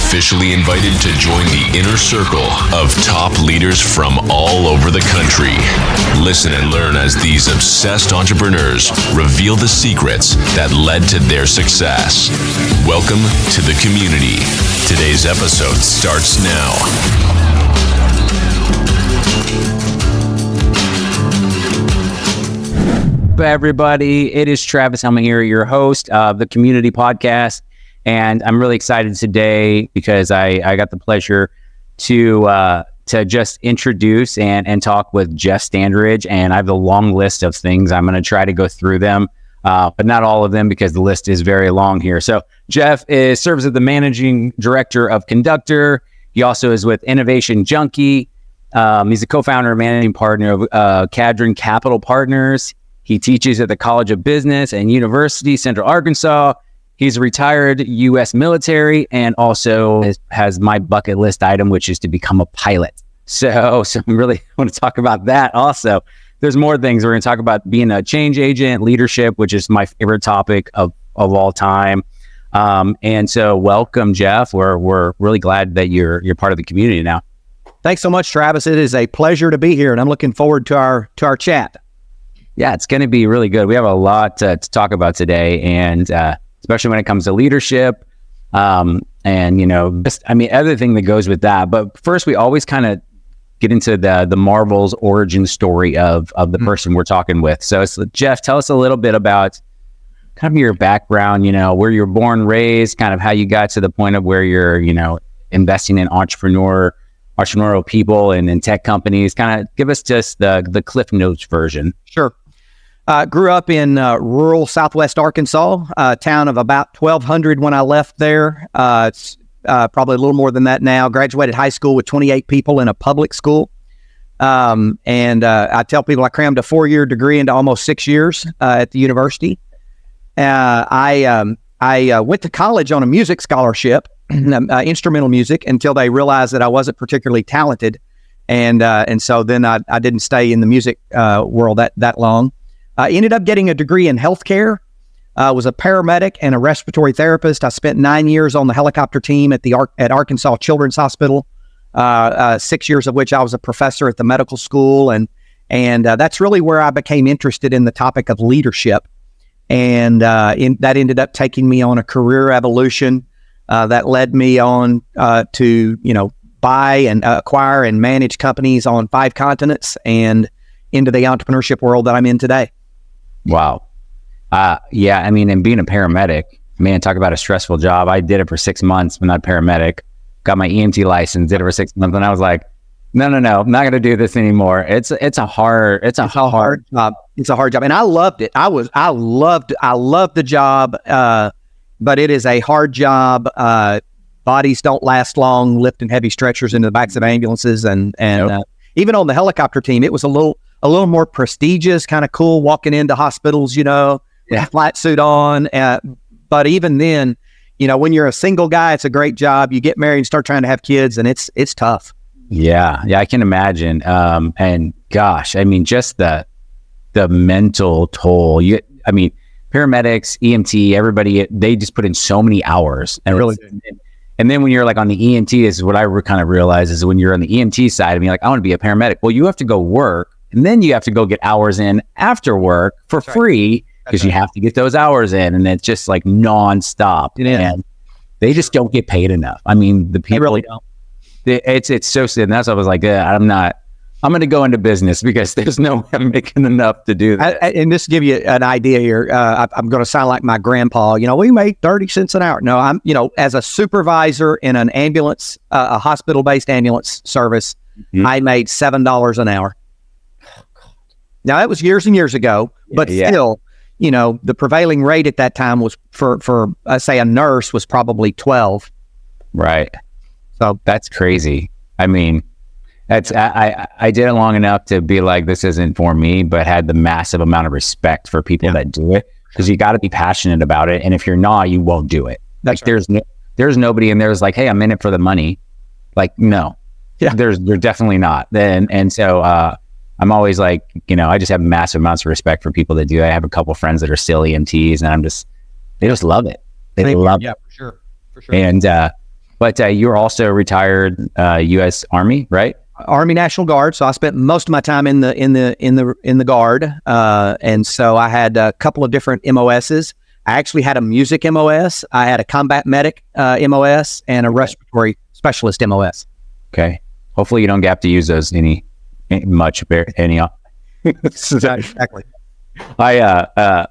officially invited to join the inner circle of top leaders from all over the country. Listen and learn as these obsessed entrepreneurs reveal the secrets that led to their success. Welcome to the community. Today's episode starts now. Everybody, it is Travis Helmig here, your host of the Community Podcast, and I'm really excited today because I got the pleasure to just introduce and talk with D Standridge, and I have a long list of things. I'm going to try to go through them, but not all of them because the list is very long here. So Jeff serves as the managing director of Conductor. He also is with Innovation Junkie. He's a co-founder and managing partner of Cadron Capital Partners. He teaches at the College of Business and University, Central Arkansas. He's a retired U.S. military and also has my bucket list item, which is to become a pilot. So I really want to talk about that also. There's more things. We're going to talk about being a change agent, leadership, which is my favorite topic of all time. And so welcome, Jeff. We're really glad that you're part of the community now. Thanks so much, Travis. It is a pleasure to be here, and I'm looking forward to our chat. Yeah, it's going to be really good. We have a lot to talk about today, and especially when it comes to leadership, and other thing that goes with that. But first, we always kind of get into the Marvel's origin story of the person we're talking with. So, Jeff, tell us a little bit about kind of your background. Where you were born, raised, kind of how you got to the point of where you're, investing in entrepreneurial people and in tech companies. Kind of give us just the Cliff Notes version. Sure. Grew up in rural Southwest Arkansas, a town of about 1,200 when I left there. It's probably a little more than that now. Graduated high school with 28 people in a public school. And I tell people I crammed a 4-year degree into almost 6 years at the university. I went to college on a music scholarship, instrumental music, until they realized that I wasn't particularly talented. And so then I didn't stay in the music world that long. I ended up getting a degree in healthcare. Was a paramedic and a respiratory therapist. I spent 9 years on the helicopter team at Arkansas Children's Hospital. 6 years of which I was a professor at the medical school, and that's really where I became interested in the topic of leadership. And that ended up taking me on a career evolution that led me on to buy and acquire and manage companies on 5 continents and into the entrepreneurship world that I'm in today. Wow. Yeah, and being a paramedic, man, talk about a stressful job. I did it for 6 months, but not paramedic. Got my EMT license, did it for 6 months, and I was like, no, I'm not going to do this anymore. It's a hard job. It's a hard job, and I loved it. I loved the job, but it is a hard job. Bodies don't last long lifting heavy stretchers into the backs of ambulances, and even on the helicopter team, it was a little more prestigious, kind of cool walking into hospitals, flight suit on. But even then, when you're a single guy, it's a great job. You get married and start trying to have kids, and it's tough. Yeah, I can imagine. And gosh, just the mental toll. Paramedics, EMT, everybody, they just put in so many hours. And then when you're like on the EMT, this is what I kind of realized is when you're on the EMT side, I want to be a paramedic. Well, you have to go work, and then you have to go get hours in after work for free because you have to get those hours in, and it's just like nonstop. And they just don't get paid enough. The people they really don't. It's so sad. And that's why I was like, I'm going to go into business because there's no way I'm making enough to do that. And just to give you an idea here, I'm going to sound like my grandpa. We make 30 cents an hour. No, I'm, as a supervisor in an ambulance, a hospital-based ambulance service, I made $7 an hour. Now, that was years and years ago, but still, the prevailing rate at that time was for say a nurse was probably 12. Right. So that's crazy. I did it long enough to be like, this isn't for me, but had the massive amount of respect for people that do it, because you got to be passionate about it. And if you're not, you won't do it. That's right. There's nobody in there who's like, hey, I'm in it for the money. Like, no, you're definitely not. So I'm always like, I just have massive amounts of respect for people that do it. I have a couple friends that are still EMTs, and they just love it. They love it. Yeah, for sure. And But you're also a retired U.S. Army, right? Army National Guard. So I spent most of my time in the Guard, and so I had a couple of different MOSs. I actually had a music MOS. I had a combat medic MOS and a respiratory specialist MOS. Okay. Hopefully, you don't have to use those any. Exactly.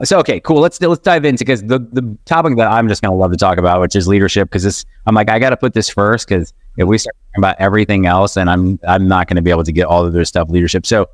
So okay, cool. Let's dive into, because the topic that I'm just gonna love to talk about, which is leadership, because I'm like, I got to put this first, because if we start talking about everything else, then I'm not going to be able to get all of this stuff leadership. So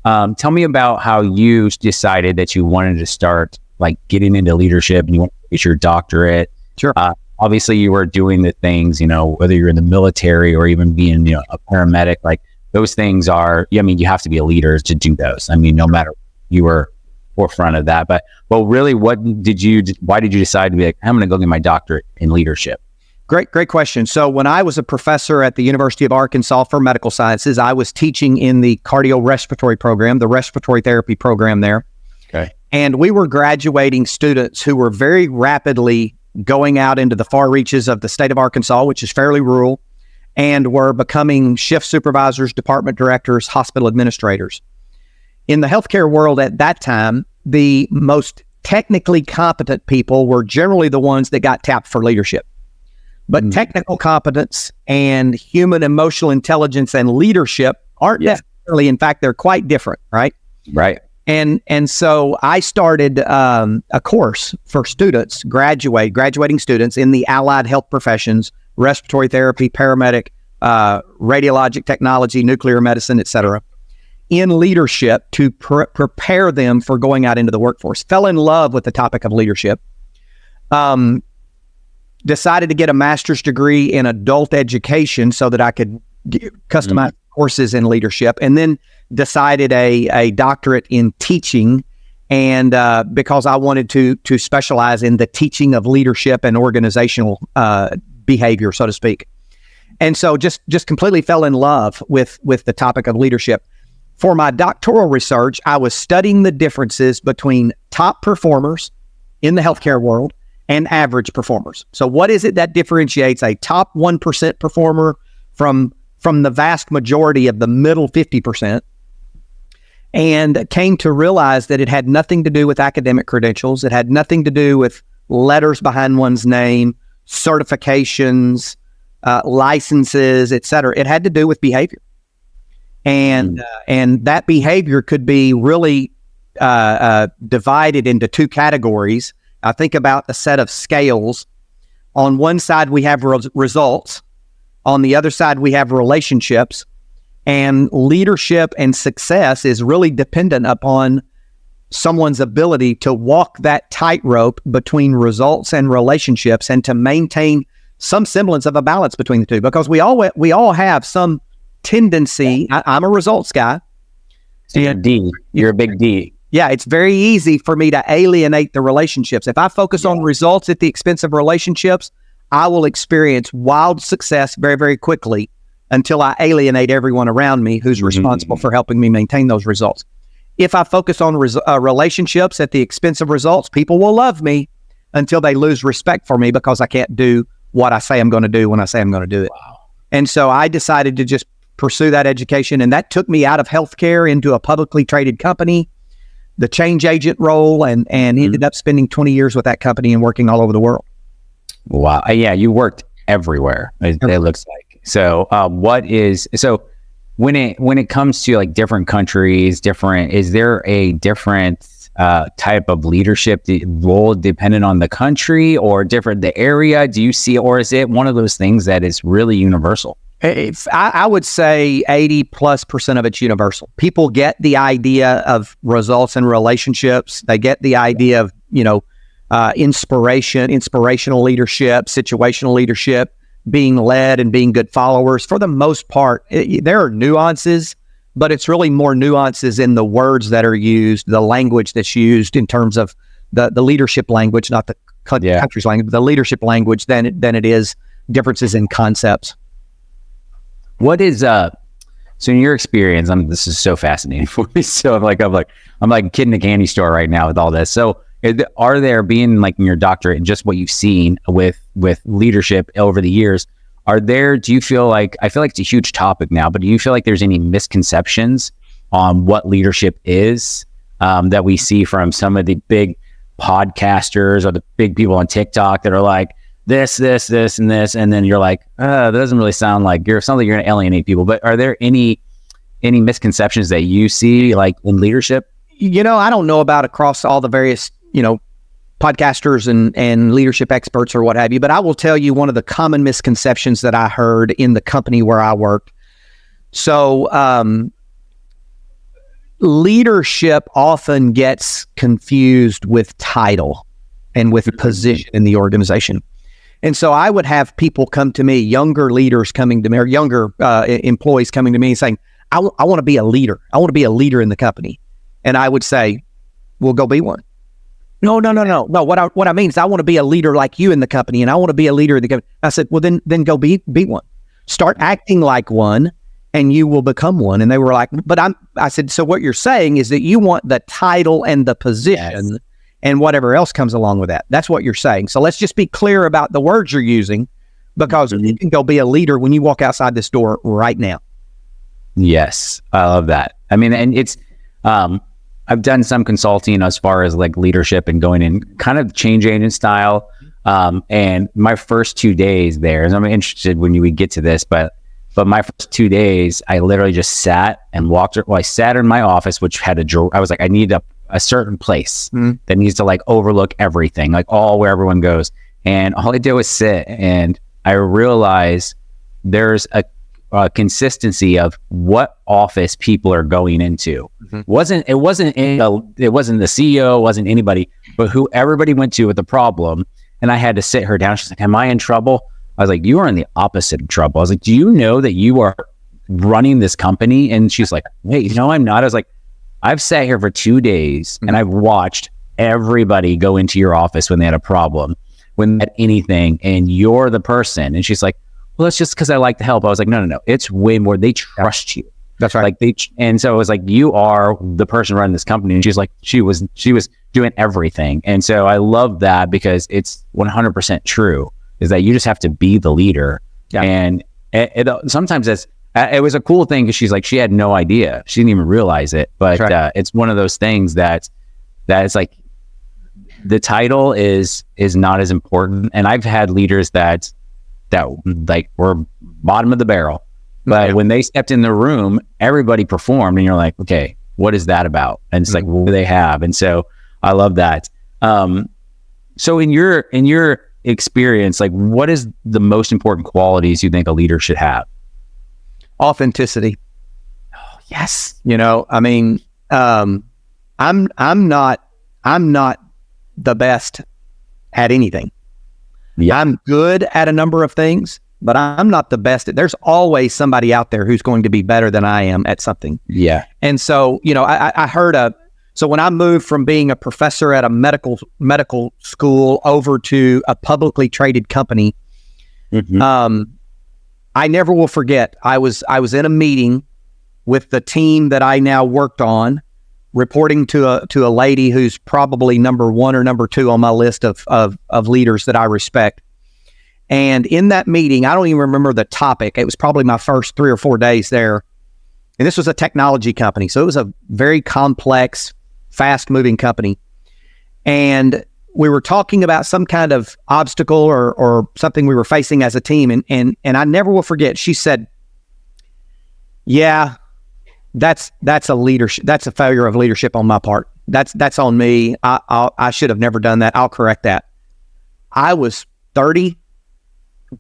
tell me about how you decided that you wanted to start like getting into leadership and you want to get your doctorate. Sure. Obviously you were doing the things, whether you're in the military or even being, a paramedic, like those things are, you have to be a leader to do those. No matter, you were forefront of that, but really, why did you decide to be like, I'm going to go get my doctorate in leadership? Great question. So when I was a professor at the University of Arkansas for medical sciences, I was teaching in the cardiorespiratory program, the respiratory therapy program there. Okay. And we were graduating students who were very rapidly going out into the far reaches of the state of Arkansas, which is fairly rural, and were becoming shift supervisors, department directors, hospital administrators. In the healthcare world at that time, the most technically competent people were generally the ones that got tapped for leadership. But technical competence and human emotional intelligence and leadership aren't necessarily, in fact, they're quite different, right? Right. And so I started a course for students, graduating students in the allied health professions, respiratory therapy, paramedic, radiologic technology, nuclear medicine, et cetera, in leadership to prepare them for going out into the workforce. Fell in love with the topic of leadership. Decided to get a master's degree in adult education so that I could customize courses in leadership, and then decided a doctorate in teaching, and because I wanted to specialize in the teaching of leadership and organizational behavior, so to speak. And so just completely fell in love with the topic of leadership. For my doctoral research, I was studying the differences between top performers in the healthcare world and average performers. So what is it that differentiates a top 1% performer from the vast majority of the middle 50%? And came to realize that it had nothing to do with academic credentials. It had nothing to do with letters behind one's name, certifications, licenses, et cetera. It had to do with behavior. And that behavior could be really divided into two categories. I think about a set of scales. On one side, we have results. On the other side, we have relationships. And leadership and success is really dependent upon someone's ability to walk that tightrope between results and relationships, and to maintain some semblance of a balance between the two. Because we all have some tendency. I'm a results guy. So you're a big D. Yeah, it's very easy for me to alienate the relationships. If I focus on results at the expense of relationships, I will experience wild success very, very quickly until I alienate everyone around me who's responsible for helping me maintain those results. If I focus on relationships at the expense of results, people will love me until they lose respect for me because I can't do what I say I'm going to do when I say I'm going to do it. Wow. And so I decided to just pursue that education, and that took me out of healthcare into a publicly traded company, the change agent role, and ended up spending 20 years with that company and working all over the world. Wow. Yeah, you worked everywhere, it looks like. So when it comes to like different countries, is there a different type of leadership role dependent on the country or different the area? Do you see, or is it one of those things that is really universal? I would say 80+% of it's universal. People get the idea of results and relationships. They get the idea of, inspirational leadership, situational leadership, being led and being good followers. For the most part, there are nuances, but it's really more nuances in the words that are used, the language that's used in terms of the leadership language, not the country's language, but the leadership language than it is differences in concepts. What is so in your experience? This is so fascinating for me. So I'm like a kid in a candy store right now with all this. So are there, being like in your doctorate and just what you've seen with leadership over the years, do you feel like, I feel like it's a huge topic now, but do you feel like there's any misconceptions on what leadership is that we see from some of the big podcasters or the big people on TikTok that are like this, and this, and then you're like, that doesn't really sound like something you're going to alienate people. But are there any misconceptions that you see like in leadership? I don't know about across all the various, podcasters and leadership experts or what have you, but I will tell you one of the common misconceptions that I heard in the company where I worked. So, leadership often gets confused with title and with position in the organization. And so I would have people come to me, younger leaders coming to me, or younger employees coming to me saying, I want to be a leader. I want to be a leader in the company. And I would say, well, go be one. No. What I mean is I want to be a leader like you in the company, and I want to be a leader in the company. I said, well, then go be one. Start acting like one, and you will become one. And they were like, I said, so what you're saying is that you want the title and the position and whatever else comes along with that. That's what you're saying. So let's just be clear about the words you're using, because you can go be a leader when you walk outside this door right now. Yes, I love that. I mean, and it's, I've done some consulting as far as like leadership and going in kind of change agent style. And my first 2 days there, and I'm interested when you would get to this, but my first 2 days, I literally just sat and walked. Well, I sat in my office, which had I was like, I need a certain place that needs to like overlook everything, like where everyone goes. And all I did was sit, and I realized there's a consistency of what office people are going into. It wasn't the CEO, it wasn't anybody, but who everybody went to with the problem. And I had to sit her down. She's like, am I in trouble? I was like, you are in the opposite of trouble. I was like, do you know that you are running this company? And she's like, wait, no, I'm not. I was like, I've sat here for 2 days and I've watched everybody go into your office when they had a problem, when they had anything, and you're the person. And she's like, well, that's just because I like to help. I was like, no. It's way more. They trust you. That's right. And so it was like, you are the person running this company. And she's like, she was doing everything. And so I love that, because it's 100% true, is that you just have to be the leader. Yeah. And sometimes it was a cool thing, because she's like, she had no idea. She didn't even realize it. But right. It's one of those things that it's like, the title is not as important. And I've had leaders that like were bottom of the barrel, but when they stepped in the room, everybody performed, and you're like, okay, what is that about? And it's like, what do they have? And so I love that. So in your experience, like, what is the most important qualities you think a leader should have? Authenticity. Oh, yes. I mean, I'm not the best at anything. Yeah. I'm good at a number of things, but I'm not the best. There's always somebody out there who's going to be better than I am at something. Yeah. And so, I heard so when I moved from being a professor at a medical school over to a publicly traded company, I never will forget. I was in a meeting with the team that I now worked on, reporting to a lady who's probably number one or number two on my list of leaders that I respect. And in that meeting, I don't even remember the topic. It was probably my first 3 or 4 days there. And this was a technology company. So it was a very complex, fast-moving company. And we were talking about some kind of obstacle or something we were facing as a team. And I never will forget, she said, yeah, that's a leadership. That's a failure of leadership on my part. That's on me. I should have never done that. I'll correct that. I was 30,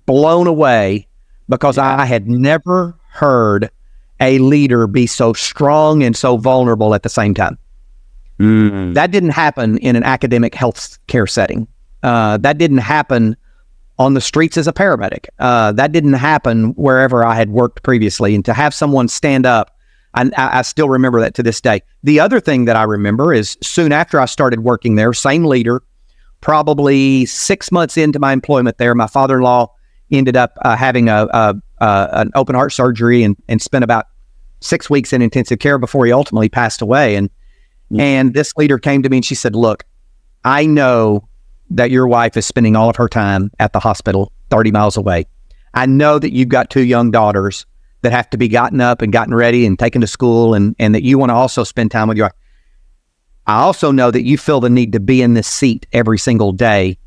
blown away, because I had never heard a leader be so strong and so vulnerable at the same time. That didn't happen in an academic health care setting. That didn't happen on the streets as a paramedic. That didn't happen wherever I had worked previously. And to have someone stand up, I still remember that to this day. The other thing that I remember is soon after I started working there, same leader, probably 6 months into my employment there, my father-in-law ended up having an open heart surgery and spent about 6 weeks in intensive care before he ultimately passed away. And this leader came to me and she said, look, I know that your wife is spending all of her time at the hospital 30 miles away. I know that you've got 2 young daughters that have to be gotten up and gotten ready and taken to school, and that you want to also spend time with your. I also know that you feel the need to be in this seat every single day.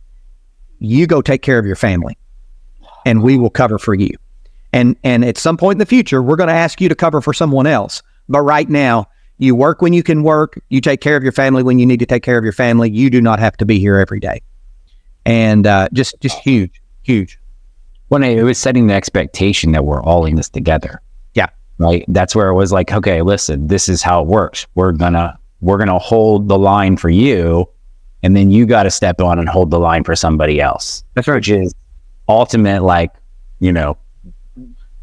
You go take care of your family, and we will cover for you. And at some point in the future, we're going to ask you to cover for someone else. But right now, you work when you can work. You take care of your family when you need to take care of your family. You do not have to be here every day. And just huge. When it was setting the expectation that we're all in this together. Yeah. Right. That's where it was like, okay, listen, this is how it works. We're gonna hold the line for you, and then you got to step on and hold the line for somebody else. That's right. Which is ultimate, like,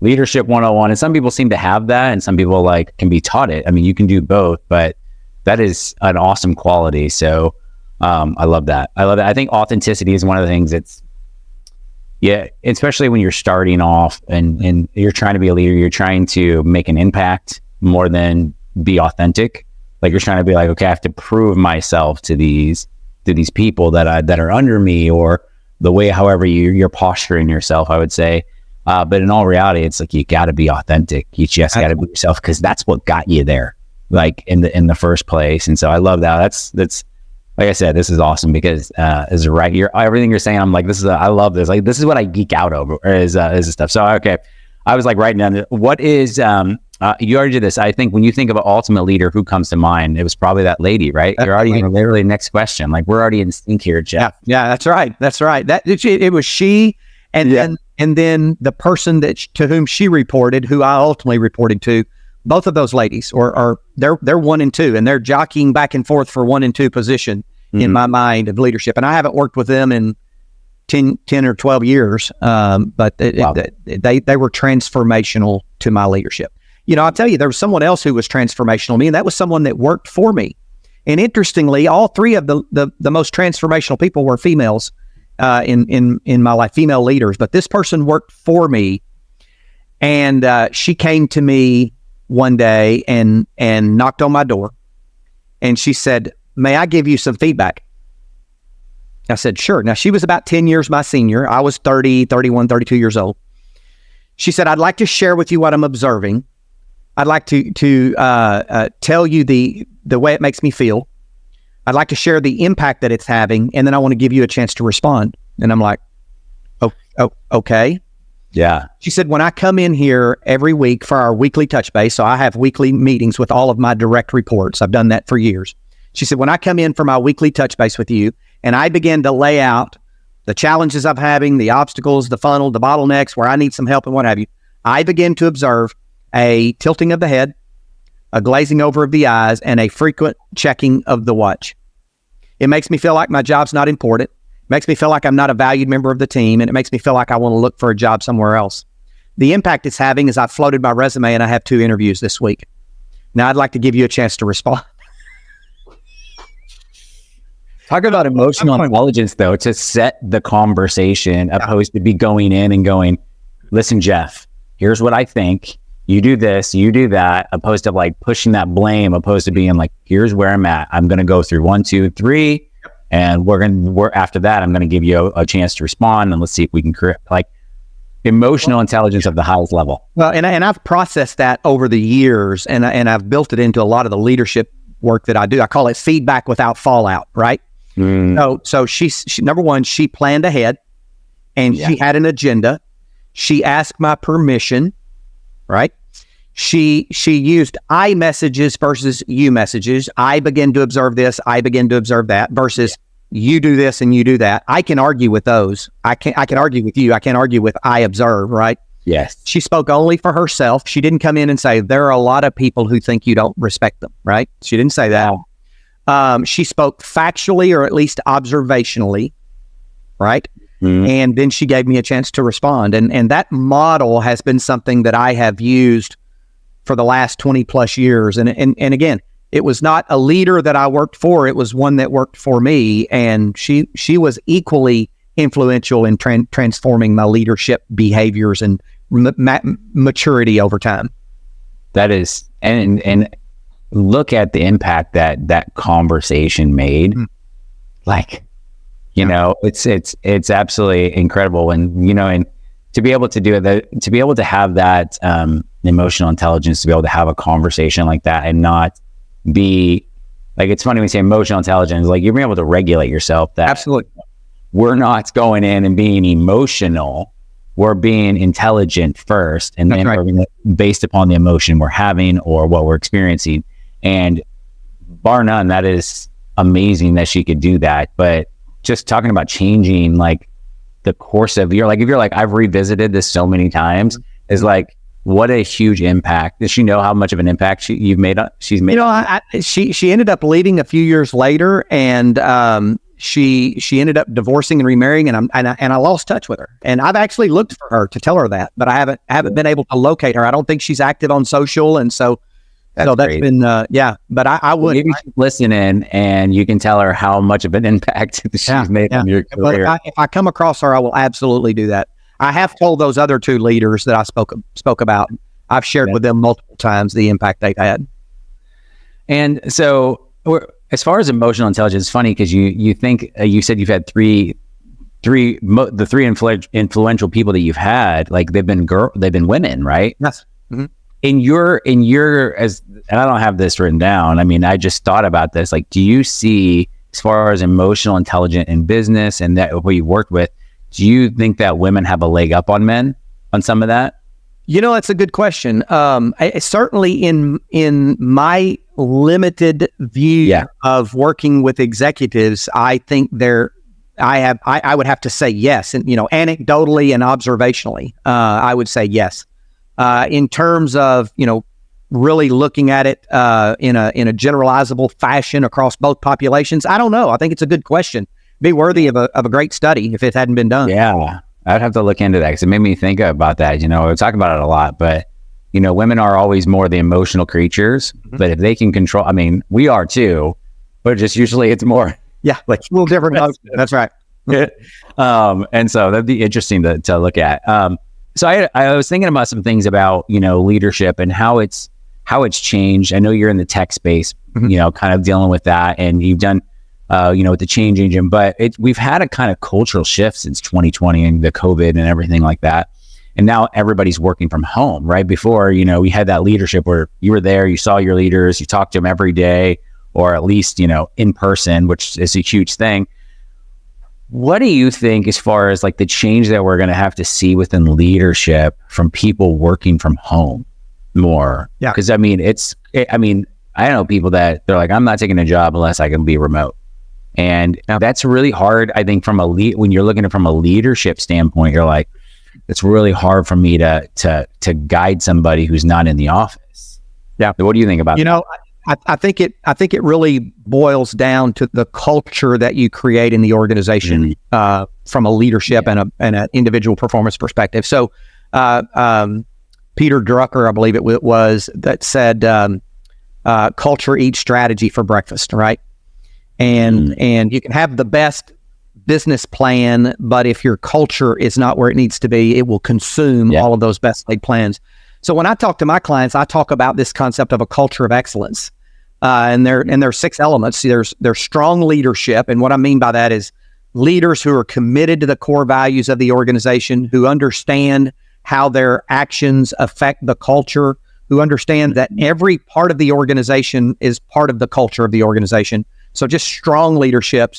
leadership 101. And some people seem to have that, and some people like can be taught it. I mean, you can do both, but that is an awesome quality. So I love that. I think authenticity is one of the things that's, especially when you're starting off and you're trying to be a leader, you're trying to make an impact more than be authentic. Like, you're trying to be like, okay, I have to prove myself to these people that are under me, or the way, however you're posturing yourself, I would say. But in all reality, it's like, you got to be authentic. You just got to be yourself, because that's what got you there, like in the first place. And so I love that. That's like I said, this is awesome, because is right. Everything you're saying, I'm like, I love this. Like, this is what I geek out over, is this stuff. So okay, I was like writing down, what is you already did this. I think when you think of an ultimate leader, who comes to mind? It was probably that lady, right? You're already literally next question. Like, we're already in sync here, Jeff. Yeah, that's right. That it was she, and then the person to whom she reported, who I ultimately reported to. Both of those ladies they're 1 and 2, and they're jockeying back and forth for 1 and 2 position in my mind of leadership. And I haven't worked with them in 10 or 12 years, but they were transformational to my leadership. I'll tell you, there was someone else who was transformational to me, and that was someone that worked for me. And interestingly, all 3 of the most transformational people were females in my life, female leaders. But this person worked for me, and she came to me one day and knocked on my door, and she said, "May I give you some feedback?" I said, "Sure." Now, she was about 10 years my senior. I was 30, 31, 32 years old. She said, "I'd like to share with you what I'm observing. I'd like to tell you the way it makes me feel. I'd like to share the impact that it's having, and then I want to give you a chance to respond." And I'm like, "Oh, okay." Yeah. She said, "When I come in here every week for our weekly touch base," so I have weekly meetings with all of my direct reports. I've done that for years. She said, "When I come in for my weekly touch base with you, and I begin to lay out the challenges I'm having, the obstacles, the funnel, the bottlenecks, where I need some help and what have you, I begin to observe a tilting of the head, a glazing over of the eyes, and a frequent checking of the watch. It makes me feel like my job's not important. It makes me feel like I'm not a valued member of the team, and it makes me feel like I want to look for a job somewhere else. The impact it's having is I've floated my resume, and I have 2 interviews this week. Now I'd like to give you a chance to respond." Talk about emotional intelligence, though, to set the conversation, opposed to be going in and going, "Listen, Jeff, here's what I think. You do this, you do that," opposed to like pushing that blame, opposed to being like, "Here's where I'm at. I'm going to go through 1, 2, 3. And we're after that, I'm going to give you a chance to respond, and let's see if we can correct." Like, emotional intelligence of the highest level. Well, and I've processed that over the years, and I've built it into a lot of the leadership work that I do. I call it feedback without fallout, right? So she number one, she planned ahead, and she had an agenda. She asked my permission, right? She used I messages versus you messages. I begin to observe this, I begin to observe that, versus you do this and you do that. I can argue with those. I can argue with you. I can't argue with I observe, right? Yes. She spoke only for herself. She didn't come in and say, "There are a lot of people who think you don't respect them," right? She didn't say that. She spoke factually, or at least observationally, right? And then she gave me a chance to respond. And that model has been something that I have used for the last 20 plus years. And again, it was not a leader that I worked for. It was one that worked for me. And she was equally influential in transforming my leadership behaviors and maturity over time. That is, and look at the impact that conversation made. Like, you know, it's absolutely incredible. And, you know, and to be able to do it, to be able to have that emotional intelligence, to be able to have a conversation like that and not be like, it's funny when you say emotional intelligence, like you're being able to regulate yourself. That Absolutely. We're not going in and being emotional. We're being intelligent first, and then we're based upon the emotion we're having or what we're experiencing. And bar none, that is amazing that she could do that. But just talking about changing like the course of your, like, if you're like, I've revisited this so many times, is like, what a huge impact. Does she know how much of an impact she's made? You know, she ended up leaving a few years later, and she ended up divorcing and remarrying, and I lost touch with her. And I've actually looked for her to tell her that, but I haven't been able to locate her. I don't think she's active on social, and so that's been But I would maybe she's listening, and you can tell her how much of an impact she's made on your career. But if I come across her, I will absolutely do that. I have told those other two leaders that I spoke about. I've shared with them multiple times the impact they've had. And so, as far as emotional intelligence, it's funny because you think you said you've had the three influential people that you've had, like they've been women, right? Yes. Mm-hmm. In your and I don't have this written down. I mean, I just thought about this. Like, do you see, as far as emotional intelligence in business and that what you worked with, do you think that women have a leg up on men on some of that? You know, that's a good question. Certainly in my limited view of working with executives, I think I would have to say yes. And, you know, anecdotally and observationally, I would say yes. In terms of, you know, really looking at it in a generalizable fashion across both populations, I don't know. I think it's a good question. Be worthy of a great study if it hadn't been done. Yeah, I'd have to look into that because it made me think about that. You know, we talk about it a lot, but you know, women are always more the emotional creatures. Mm-hmm. But if they can control, I mean, we are too, but just usually it's more like a little different. That's right. And so that'd be interesting to look at. So I was thinking about some things about, you know, leadership and how it's changed. I know you're in the tech space, you know, kind of dealing with that, and you've done. You know, with the change agent, but we've had a kind of cultural shift since 2020 and the COVID and everything like that. And now everybody's working from home, right? Before, you know, we had that leadership where you were there, you saw your leaders, you talked to them every day, or at least, you know, in person, which is a huge thing. What do you think as far as like the change that we're going to have to see within leadership from people working from home more? Yeah. Because I mean, I know people that they're like, I'm not taking a job unless I can be remote. And that's really hard. I think when you're looking at it from a leadership standpoint, you're like, it's really hard for me to guide somebody who's not in the office. Yeah. So what do you think about that? You know, I think it really boils down to the culture that you create in the organization from a leadership and an individual performance perspective. So Peter Drucker, I believe it was, that said, culture eats strategy for breakfast, right? And you can have the best business plan, but if your culture is not where it needs to be, it will consume all of those best laid plans. So when I talk to my clients, I talk about this concept of a culture of excellence. And there are 6 elements. There's strong leadership. And what I mean by that is leaders who are committed to the core values of the organization, who understand how their actions affect the culture, who understand that every part of the organization is part of the culture of the organization. So just strong leadership,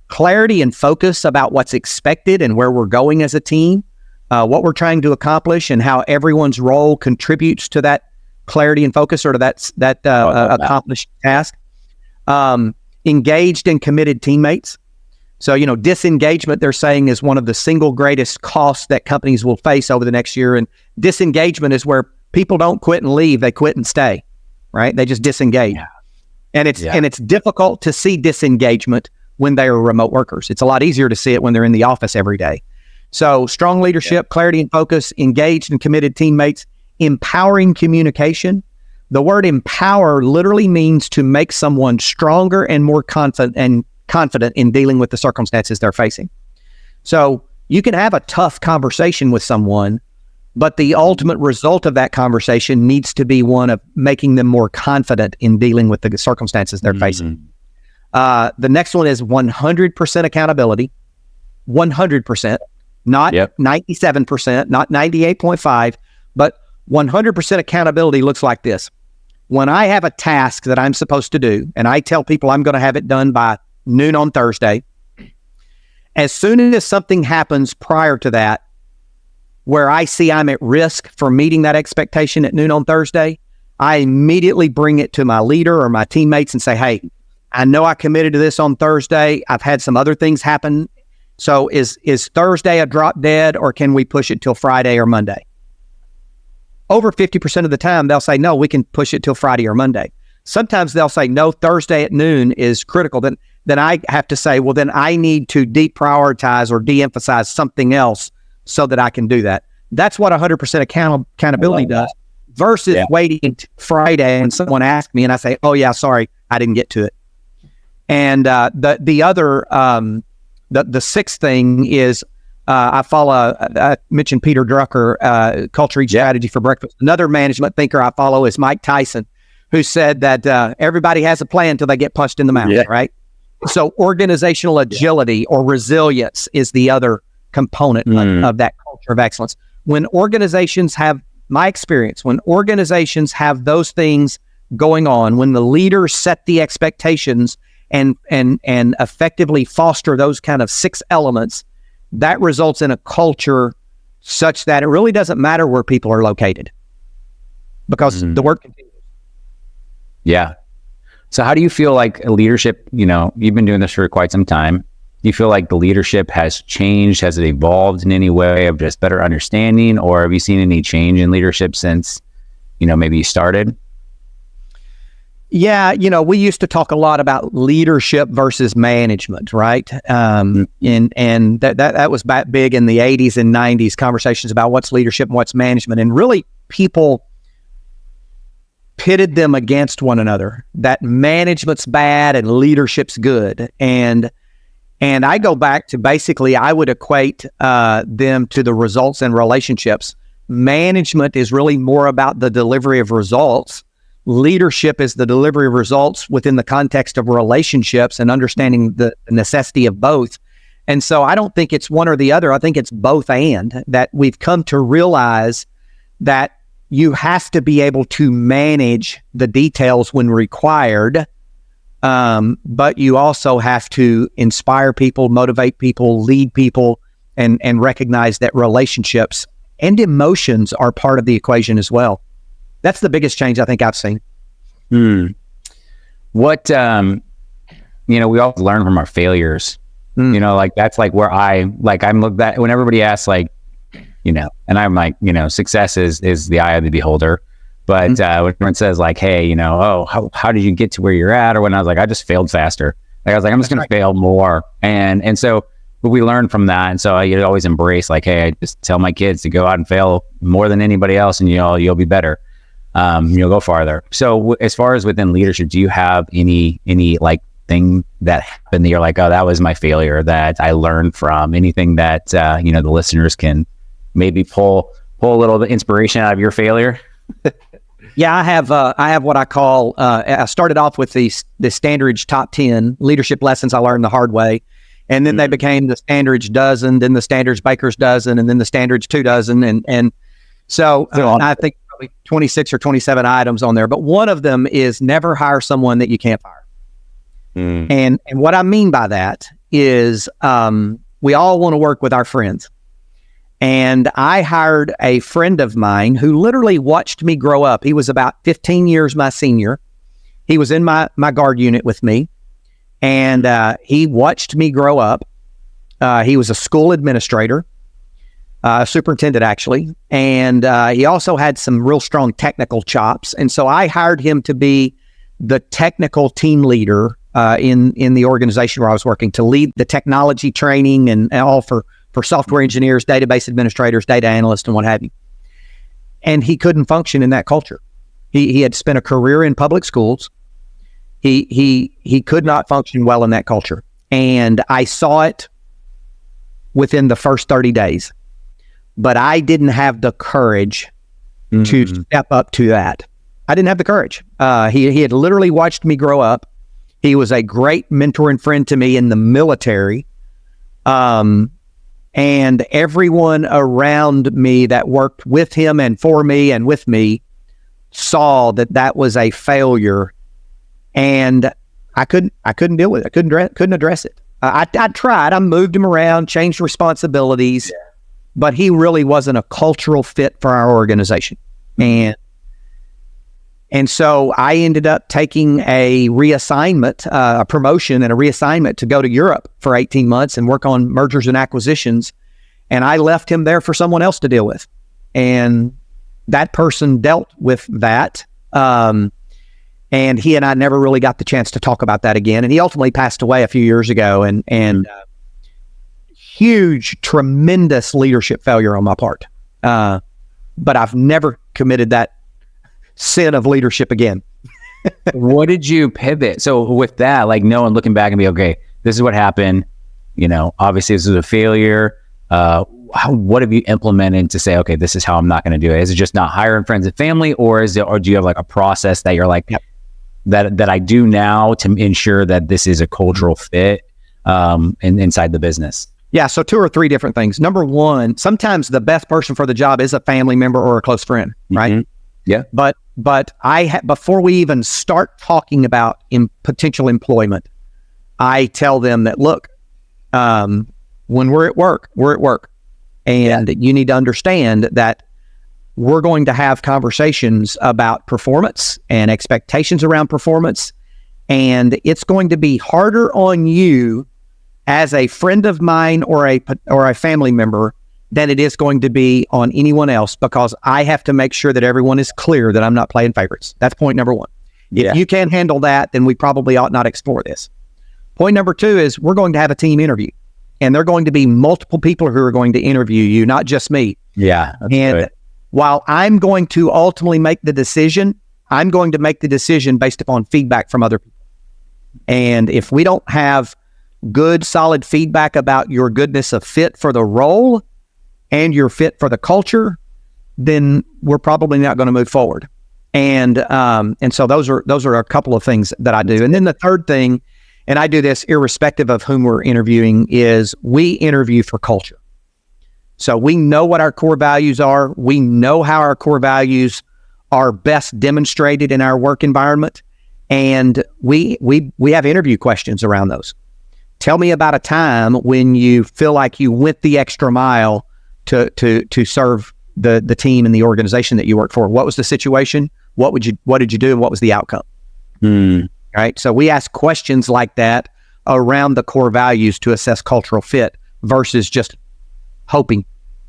clarity and focus about what's expected and where we're going as a team, what we're trying to accomplish, and how everyone's role contributes to that clarity and focus, or to that accomplished task. Engaged and committed teammates. So, you know, disengagement, they're saying, is one of the single greatest costs that companies will face over the next year. And disengagement is where people don't quit and leave; they quit and stay. Right? They just disengage. Yeah. And it's difficult to see disengagement when they are remote workers. It's a lot easier to see it when they're in the office every day. So strong leadership, clarity and focus, engaged and committed teammates, empowering communication. The word empower literally means to make someone stronger and more confident in dealing with the circumstances they're facing. So you can have a tough conversation with someone, but the ultimate result of that conversation needs to be one of making them more confident in dealing with the circumstances they're facing. The next one is 100% accountability. 100%. not 97%, not 98.5, but 100% accountability looks like this. When I have a task that I'm supposed to do, and I tell people I'm going to have it done by noon on Thursday, as soon as something happens prior to that, where I see I'm at risk for meeting that expectation at noon on Thursday, I immediately bring it to my leader or my teammates and say, hey, I know I committed to this on Thursday. I've had some other things happen. So is Thursday a drop dead, or can we push it till Friday or Monday? Over 50% of the time, they'll say, no, we can push it till Friday or Monday. Sometimes they'll say, no, Thursday at noon is critical. Then I have to say, well, then I need to deprioritize or de-emphasize something else so that I can do that. That's what 100% accountability does, versus waiting until Friday and someone asks me and I say, oh yeah, sorry, I didn't get to it. And the other, the sixth thing is, I mentioned Peter Drucker, Culture Eats Strategy for Breakfast. Another management thinker I follow is Mike Tyson, who said that everybody has a plan until they get punched in the mouth, right? So organizational agility or resilience is the other component of that culture of excellence. When organizations have, my experience, when organizations have those things going on, when the leaders set the expectations and effectively foster those kind of 6 elements, that results in a culture such that it really doesn't matter where people are located, because the work continues. Yeah. So how do you feel like leadership, you've been doing this for quite some time. Do you feel like the leadership has changed? Has it evolved in any way of just better understanding, or have you seen any change in leadership since, maybe you started? Yeah, we used to talk a lot about leadership versus management, right? And that was back big in the 80s and 90s, conversations about what's leadership and what's management. And really, people pitted them against one another, that management's bad and leadership's good. And I go back to basically, I would equate them to the results and relationships. Management is really more about the delivery of results. Leadership is the delivery of results within the context of relationships and understanding the necessity of both. And so I don't think it's one or the other. I think it's both, and that we've come to realize that you have to be able to manage the details when required, but you also have to inspire people, motivate people, lead people, and recognize that relationships and emotions are part of the equation as well. That's the biggest change I think I've seen. What, we all learn from our failures. That's like where I'm looked at when everybody asks, and I'm like, success is the eye of the beholder. But when someone says like, hey, how did you get to where you're at? Or when I was like, I just failed faster. I was like, I'm just going to fail more. And so but we learned from that. And so I always embrace like, hey, I just tell my kids to go out and fail more than anybody else, and you'll be better. You'll go farther. So as far as within leadership, do you have any like thing that happened that you're like, oh, that was my failure that I learned from? Anything that, the listeners can maybe pull a little bit of inspiration out of your failure? Yeah, I have what I call, I started off with the Standridge top 10 leadership lessons I learned the hard way. And then they became the Standridge dozen, then the Standridge Baker's dozen, and then the Standridge 2 dozen. And so I think 26 or 27 items on there, but one of them is never hire someone that you can't fire. And what I mean by that is we all want to work with our friends. And I hired a friend of mine who literally watched me grow up. He was about 15 years my senior. He was in my guard unit with me, and he watched me grow up. He was a school administrator, superintendent actually, and he also had some real strong technical chops. And so I hired him to be the technical team leader in the organization where I was working, to lead the technology training and all for software engineers, database administrators, data analysts, and what have you. And he couldn't function in that culture. He had spent a career in public schools. He could not function well in that culture. And I saw it within the first 30 days. But I didn't have the courage to step up to that. I didn't have the courage. He had literally watched me grow up. He was a great mentor and friend to me in the military. And everyone around me that worked with him and for me and with me saw that was a failure, and I couldn't deal with it. I couldn't address it. I tried. I moved him around, changed responsibilities, but he really wasn't a cultural fit for our organization. And so I ended up taking a reassignment, a promotion and a reassignment to go to Europe for 18 months and work on mergers and acquisitions. And I left him there for someone else to deal with. And that person dealt with that. And he and I never really got the chance to talk about that again. And he ultimately passed away a few years ago. And huge, tremendous leadership failure on my part. But I've never committed that sin of leadership again. What did you pivot? So with that, like looking back and be, okay, this is what happened. Obviously this is a failure. What have you implemented to say, okay, this is how I'm not going to do it? Is it just not hiring friends and family, or do you have like a process that you're like, that I do now to ensure that this is a cultural fit inside the business? Yeah. So 2 or 3 different things. Number one, sometimes the best person for the job is a family member or a close friend, right? Mm-hmm. Yeah. But before we even start talking about potential employment, I tell them that, look, when we're at work, and you need to understand that we're going to have conversations about performance and expectations around performance, and it's going to be harder on you as a friend of mine or a family member than it is going to be on anyone else, because I have to make sure that everyone is clear that I'm not playing favorites. That's point number one. If you can't handle that, then we probably ought not explore this. Point number 2 is we're going to have a team interview, and there are going to be multiple people who are going to interview you, not just me. Yeah. And while I'm going to ultimately make the decision, I'm going to make the decision based upon feedback from other people. And if we don't have good, solid feedback about your goodness of fit for the role and your fit for the culture, then we're probably not going to move forward. And so those are a couple of things that I do. And then the third thing, and I do this irrespective of whom we're interviewing, is we interview for culture. So we know what our core values are. We know how our core values are best demonstrated in our work environment. And we have interview questions around those. Tell me about a time when you feel like you went the extra mile to serve the team and the organization that you work for. What was the situation? What did you do? And what was the outcome? Right. So we ask questions like that around the core values to assess cultural fit versus just hoping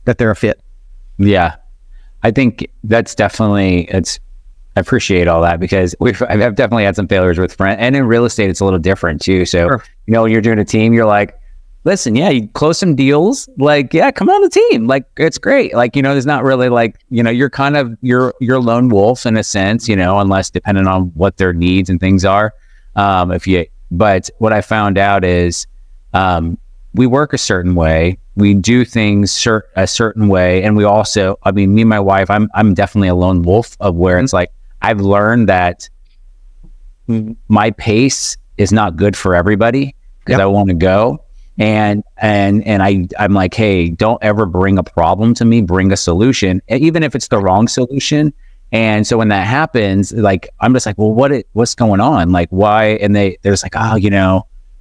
that they're a fit. Yeah. I think that's definitely, I appreciate all that, because I've definitely had some failures with friends, and in real estate, it's a little different too. So, Sure. When you're doing a team, you're like, listen, you close some deals, come on the team. It's great. There's not really you're kind of, you're lone wolf in a sense, unless depending on what their needs and things are. But what I found out is, we work a certain way, we do things a certain way. And we also, me and my wife, I'm definitely a lone wolf of where it's like, I've learned that my pace is not good for everybody, because I want to go. And I'm like, hey, don't ever bring a problem to me, bring a solution, even if it's the wrong solution. And so when that happens, I'm just like, well, what's going on? Why? And they're just like,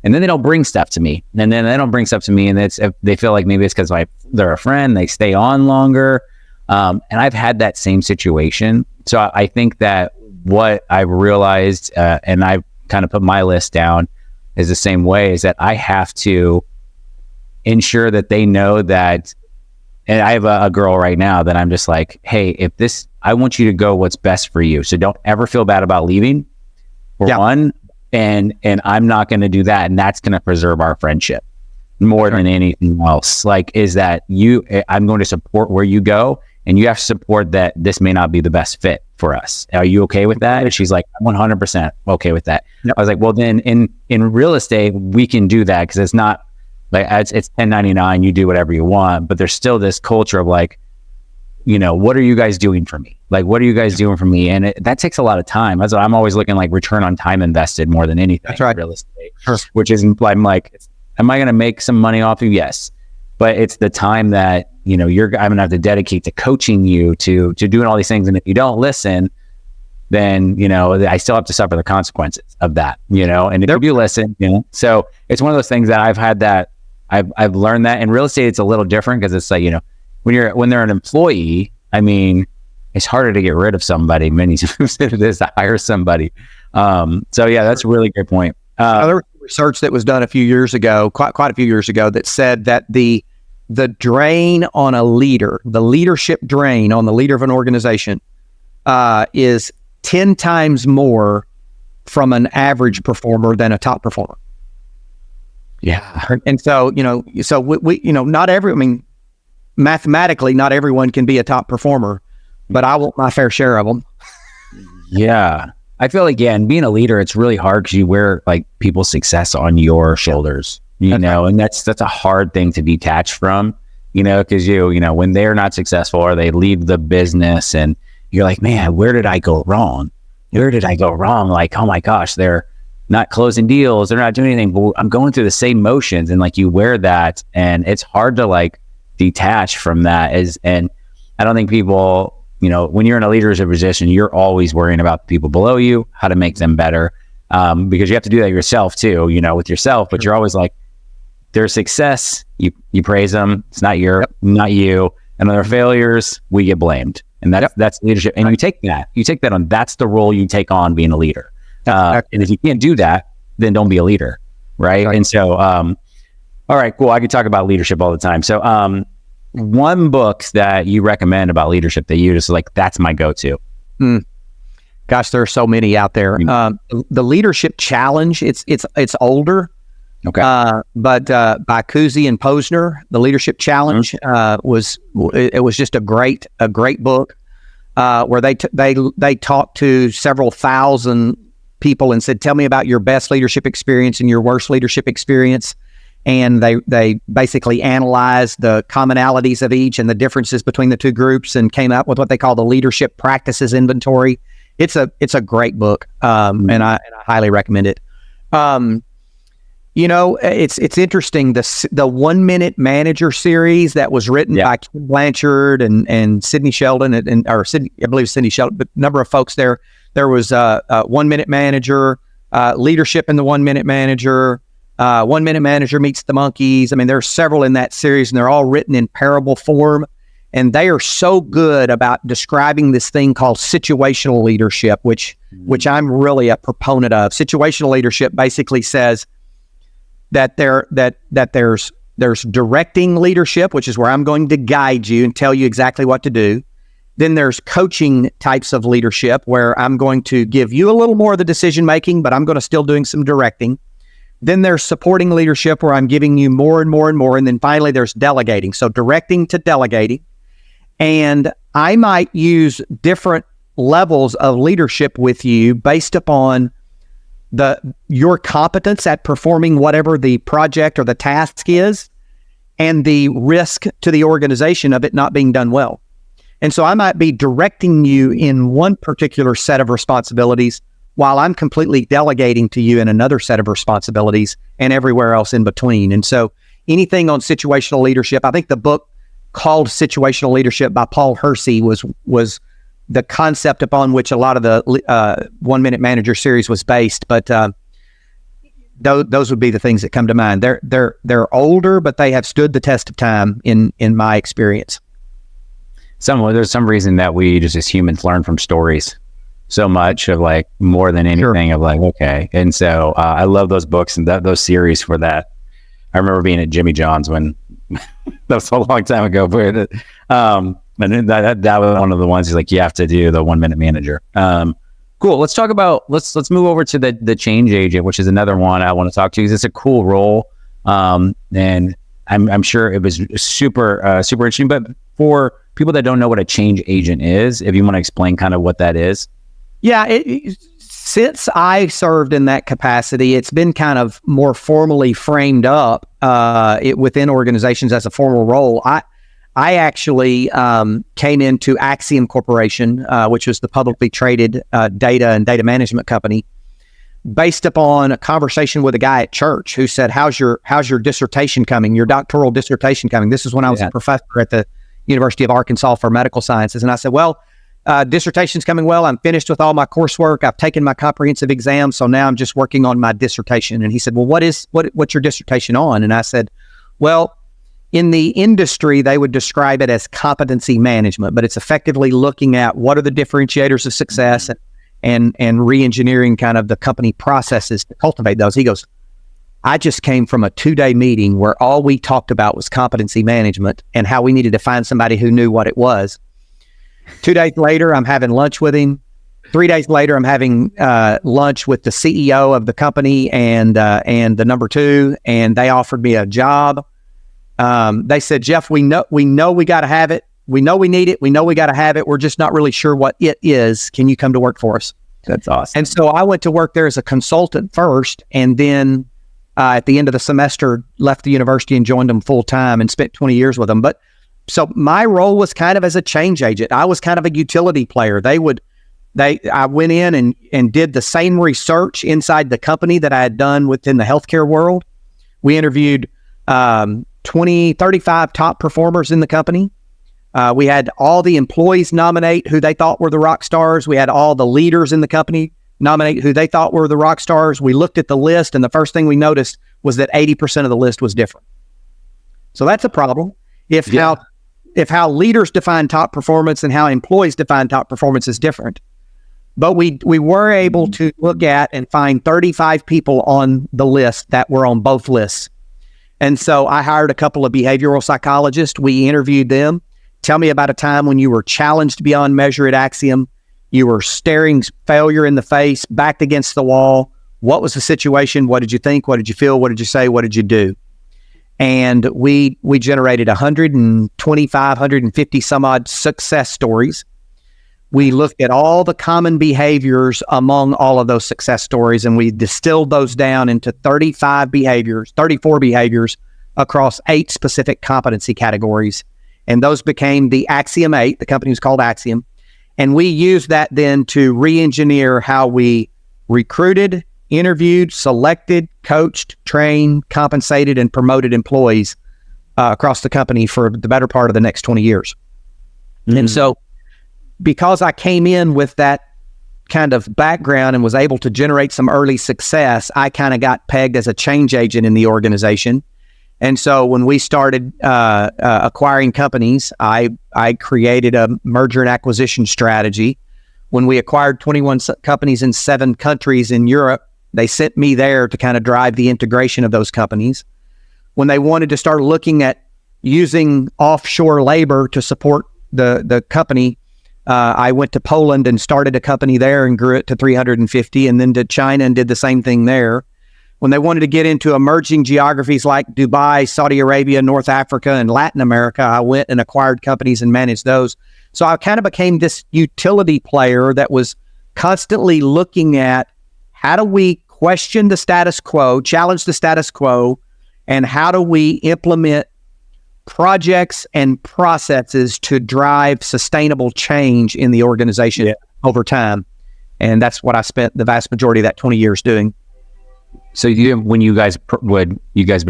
and then they don't bring stuff to me. And then they don't bring stuff to me. And they feel like maybe it's because they're a friend, they stay on longer. And I've had that same situation. So I think that what I've realized, and I've kind of put my list down, is the same way, is that I have to ensure that they know that, and I have a girl right now that I'm just like, hey, I want you to go what's best for you. So don't ever feel bad about leaving, for one, and I'm not going to do that. And that's going to preserve our friendship more than anything else. Is that I'm going to support where you go, and you have to support that this may not be the best fit for us. Are you okay with that? And she's like, 100% okay with that. Yep. I was like, well, then in real estate, we can do that, because it's not it's 1099, you do whatever you want, but there's still this culture of what are you guys doing for me? What are you guys doing for me? And that takes a lot of time. That's what I'm always looking return on time invested more than anything. That's right. In real estate, which is, I'm like, am I going to make some money off of you? Yes. but it's the time that, I'm going to have to dedicate to coaching you to doing all these things. And if you don't listen, then, I still have to suffer the consequences of that, and if you do listen, so it's one of those things that I've learned that in real estate. It's a little different because it's like, when they're an employee, I mean, it's harder to get rid of somebody many times than it is to hire somebody. So yeah, that's a really good point. There was research that was done a few years ago, quite a few years ago, that said that the drain on a leader, the leadership drain on the leader of an organization, is 10 times more from an average performer than a top performer. Yeah. And so, mathematically, not everyone can be a top performer, but I want my fair share of them. Yeah. I feel like, and being a leader, it's really hard because you wear like people's success on your shoulders, and that's a hard thing to detach from, because when they're not successful or they leave the business and you're like, man, where did I go wrong? Like, oh my gosh, they're not closing deals. They're not doing anything, but I'm going through the same motions, and like you wear that, and it's hard to like detach from that. And I don't think people, when you're in a leadership position, you're always worrying about the people below you, how to make them better. Because you have to do that yourself too, with yourself, but you're always like, their success, you praise them. It's not not you. And on their failures, we get blamed. And that's leadership. And you take that on, that's the role you take on being a leader. And if you can't do that, then don't be a leader. Right. And so, all right, cool. I could talk about leadership all the time. So, one book that you recommend about leadership that you just like, that's my go-to. Gosh, there are so many out there. The Leadership Challenge, it's older. Okay. But by Kuzi and Posner, the Leadership Challenge was just a great book where they talked to several thousand people and said, tell me about your best leadership experience and your worst leadership experience. And they basically analyzed the commonalities of each and the differences between the two groups and came up with what they call the Leadership Practices Inventory. It's a great book, and I highly recommend it. It's interesting, the 1 Minute Manager series that was written by Kim Blanchard and Sidney Sheldon I believe Sidney Sheldon, but a number of folks there. There was a 1 Minute Manager, Leadership in the 1 Minute Manager, 1 Minute Manager Meets the Monkeys. I mean, there are several in that series, and they're all written in parable form. And they are so good about describing this thing called situational leadership, which I'm really a proponent of. Situational leadership basically says that there's directing leadership, which is where I'm going to guide you and tell you exactly what to do. Then there's coaching types of leadership where I'm going to give you a little more of the decision making, but I'm going to still doing some directing. Then there's supporting leadership where I'm giving you more and more and more. And then finally there's delegating. So directing to delegating. And I might use different levels of leadership with you based upon your competence at performing whatever the project or the task is and the risk to the organization of it not being done well. And so I might be directing you in one particular set of responsibilities while I'm completely delegating to you in another set of responsibilities and everywhere else in between. And so anything on situational leadership, I think the book called Situational Leadership by Paul Hersey was the concept upon which a lot of the 1 Minute Manager series was based. But those would be the things that come to mind. They're older, but they have stood the test of time in my experience. There's some reason that we just as humans learn from stories so much of like more than anything of like, okay. And so I love those books and those series for that. I remember being at Jimmy John's when that was a long time ago, but and that was one of the ones he's like, you have to do the 1 Minute Manager. Cool. Let's talk about, let's move over to the change agent, which is another one I want to talk to because it's a cool role. And I'm sure it was super interesting, but for people that don't know what a change agent is, if you want to explain kind of what that is. Yeah. Since I served in that capacity, it's been kind of more formally framed up within organizations as a formal role. I actually came into Axiom Corporation, which was the publicly traded data and data management company, based upon a conversation with a guy at church who said, how's your dissertation coming, your doctoral dissertation coming? This is when I was a professor at the University of Arkansas for medical sciences. And I said, well, dissertation's coming well. I'm finished with all my coursework. I've taken my comprehensive exam. So now I'm just working on my dissertation. And he said, well, what's your dissertation on? And I said, well, in the industry, they would describe it as competency management, but it's effectively looking at what are the differentiators of success and re-engineering kind of the company processes to cultivate those. He goes, I just came from a 2-day meeting where all we talked about was competency management and how we needed to find somebody who knew what it was. 2 days later, I'm having lunch with him. 3 days later, I'm having lunch with the CEO of the company and the number 2, and they offered me a job. They said, Jeff, we know we got to have it. We know we need it. We know we got to have it. We're just not really sure what it is. Can you come to work for us? That's awesome. And so I went to work there as a consultant first, and then at the end of the semester, left the university and joined them full time and spent 20 years with them. But so my role was kind of as a change agent. I was kind of a utility player. I went in and did the same research inside the company that I had done within the healthcare world. We interviewed 35 top performers in the company. We had all the employees nominate who they thought were the rock stars. We had all the leaders in the company nominate who they thought were the rock stars. We looked at the list, and the first thing we noticed was that 80% of the list was different. So that's a problem. If how leaders define top performance and how employees define top performance is different. But we were able to look at and find 35 people on the list that were on both lists. And so I hired a couple of behavioral psychologists. We interviewed them. Tell me about a time when you were challenged beyond measure at Axiom. You were staring failure in the face, backed against the wall. What was the situation? What did you think? What did you feel? What did you say? What did you do? And we generated 125, 150 some odd success stories. We looked at all the common behaviors among all of those success stories, and we distilled those down into 34 behaviors across 8 specific competency categories. And those became the Axiom 8. The company was called Axiom. And we used that then to re-engineer how we recruited, interviewed, selected, coached, trained, compensated, and promoted employees across the company for the better part of the next 20 years. Mm-hmm. And so because I came in with that kind of background and was able to generate some early success, I kind of got pegged as a change agent in the organization. And so when we started acquiring companies, I created a merger and acquisition strategy. When we acquired 21 companies in 7 countries in Europe, they sent me there to kind of drive the integration of those companies. When they wanted to start looking at using offshore labor to support the company, I went to Poland and started a company there and grew it to 350, and then to China and did the same thing there. When they wanted to get into emerging geographies like Dubai, Saudi Arabia, North Africa, and Latin America, I went and acquired companies and managed those. So I kind of became this utility player that was constantly looking at how do we question the status quo, challenge the status quo, and how do we implement projects and processes to drive sustainable change in the organization over time. And that's what I spent the vast majority of that 20 years doing. So when you guys would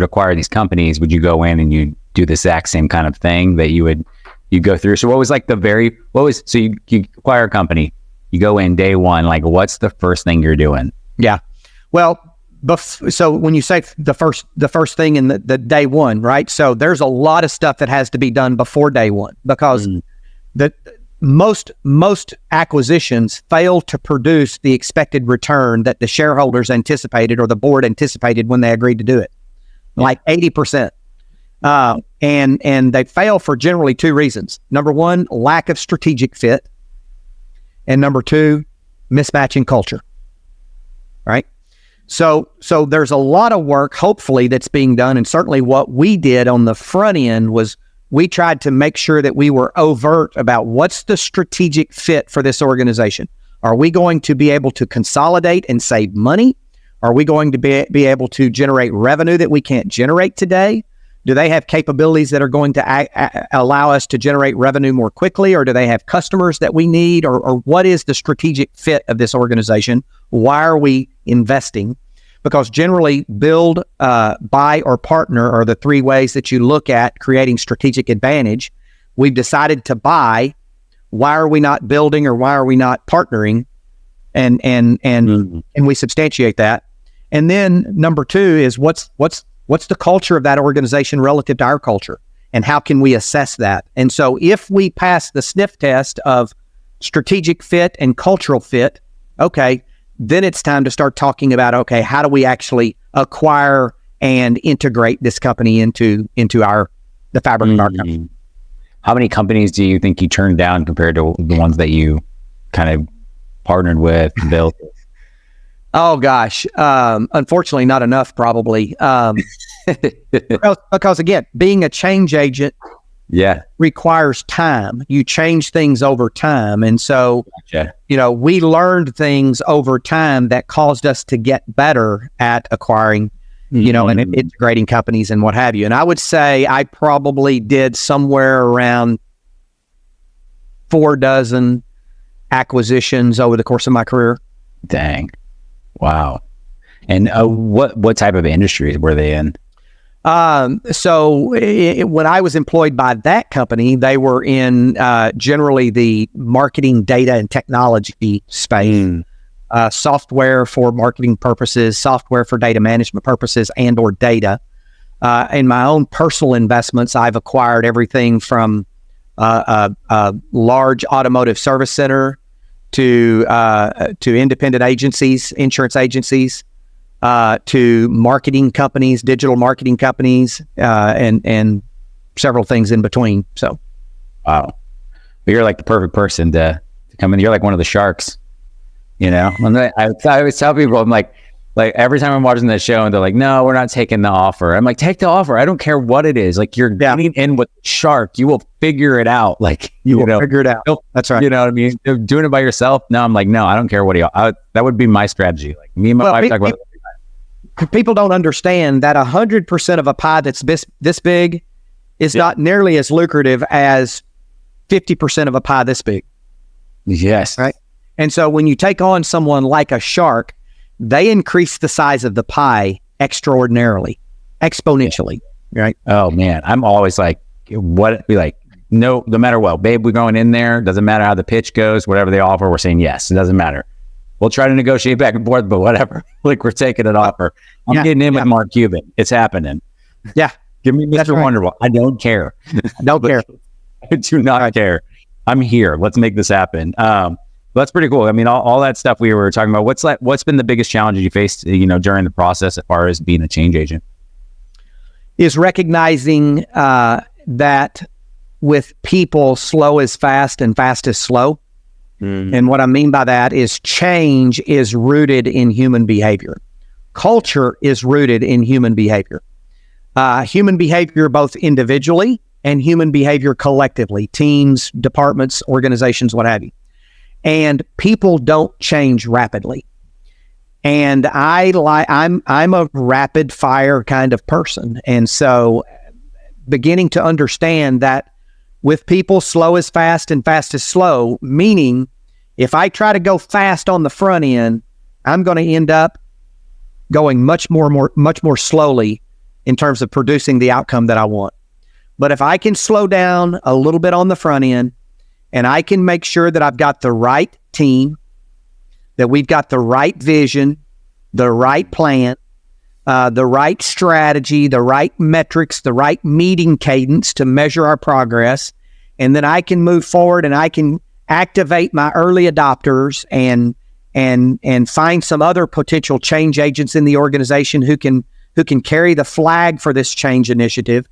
acquire these companies, would you go in and you do the exact same kind of thing that you go through? So what was like so you acquire a company, you go in day one, like what's the first thing you're doing? Yeah. Well, so when you say the first thing in the day one, right? So there's a lot of stuff that has to be done before day one because the most acquisitions fail to produce the expected return that the shareholders anticipated or the board anticipated when they agreed to do it, like 80%. And they fail for generally 2 reasons. Number 1, lack of strategic fit. And number 2, mismatching culture, right? So there's a lot of work, hopefully, that's being done. And certainly what we did on the front end was we tried to make sure that we were overt about what's the strategic fit for this organization. Are we going to be able to consolidate and save money? Are we going to be able to generate revenue that we can't generate today? Do they have capabilities that are going to allow us to generate revenue more quickly, or do they have customers that we need, or what is the strategic fit of this organization? Why are we investing? Because generally, build, buy, or partner are the three ways that you look at creating strategic advantage. We've decided to buy. Why are we not building, or why are we not partnering? And we substantiate that. And then number two is what's the culture of that organization relative to our culture, and how can we assess that? And so if we pass the sniff test of strategic fit and cultural fit, okay, then it's time to start talking about, okay, how do we actually acquire and integrate this company into the fabric of our company? How many companies do you think you turned down compared to the ones that you kind of partnered with, built? Oh gosh, unfortunately, not enough. Probably because again, being a change agent, requires time. You change things over time, and so we learned things over time that caused us to get better at acquiring, and integrating companies and what have you. And I would say I probably did somewhere around 4 acquisitions over the course of my career. Dang. Wow. And what type of industries were they in? So when I was employed by that company, they were in generally the marketing, data, and technology space. Software for marketing purposes, software for data management purposes, and or data. In my own personal investments, I've acquired everything from a large automotive service center to independent agencies, insurance agencies, to marketing companies, digital marketing companies, and several things in between. So, wow, well, you're like the perfect person to come in. You're like one of the sharks, I always tell people, I'm like every time I'm watching that show and they're like, no, we're not taking the offer. I'm like, take the offer. I don't care what it is. Like, you're getting in with the shark. You will figure it out. Like, you will figure it out. That's right. You know what I mean? You're doing it by yourself. No, I'm like, no, I don't care what that would be my strategy. Like, me and my wife talk about people don't understand that 100% of a pie that's this big is not nearly as lucrative as 50% of a pie this big. Yes. Right. And so when you take on someone like a shark, they increase the size of the pie extraordinarily, exponentially. Right. Oh man. I'm always like, no matter what, babe, we're going in there. Doesn't matter how the pitch goes, whatever they offer, we're saying yes. It doesn't matter. We'll try to negotiate back and forth, but whatever. Like, we're taking an offer. I'm getting in with Mark Cuban. It's happening. Yeah. Give me Mr. Wonderful. I don't care. I don't care. I do not care. I'm here. Let's make this happen. That's pretty cool. I mean, all that stuff we were talking about. What's been the biggest challenge you faced, during the process as far as being a change agent? Is recognizing that with people, slow is fast and fast is slow. And what I mean by that is change is rooted in human behavior. Culture is rooted in human behavior. Human behavior both individually and human behavior collectively, teams, departments, organizations, what have you. And people don't change rapidly. And I'm a rapid fire kind of person. And so beginning to understand that with people, slow is fast and fast is slow, meaning if I try to go fast on the front end, I'm going to end up going much more slowly in terms of producing the outcome that I want. But if I can slow down a little bit on the front end, and I can make sure that I've got the right team, that we've got the right vision, the right plan, the right strategy, the right metrics, the right meeting cadence to measure our progress. And then I can move forward and I can activate my early adopters and find some other potential change agents in the organization who can carry the flag for this change initiative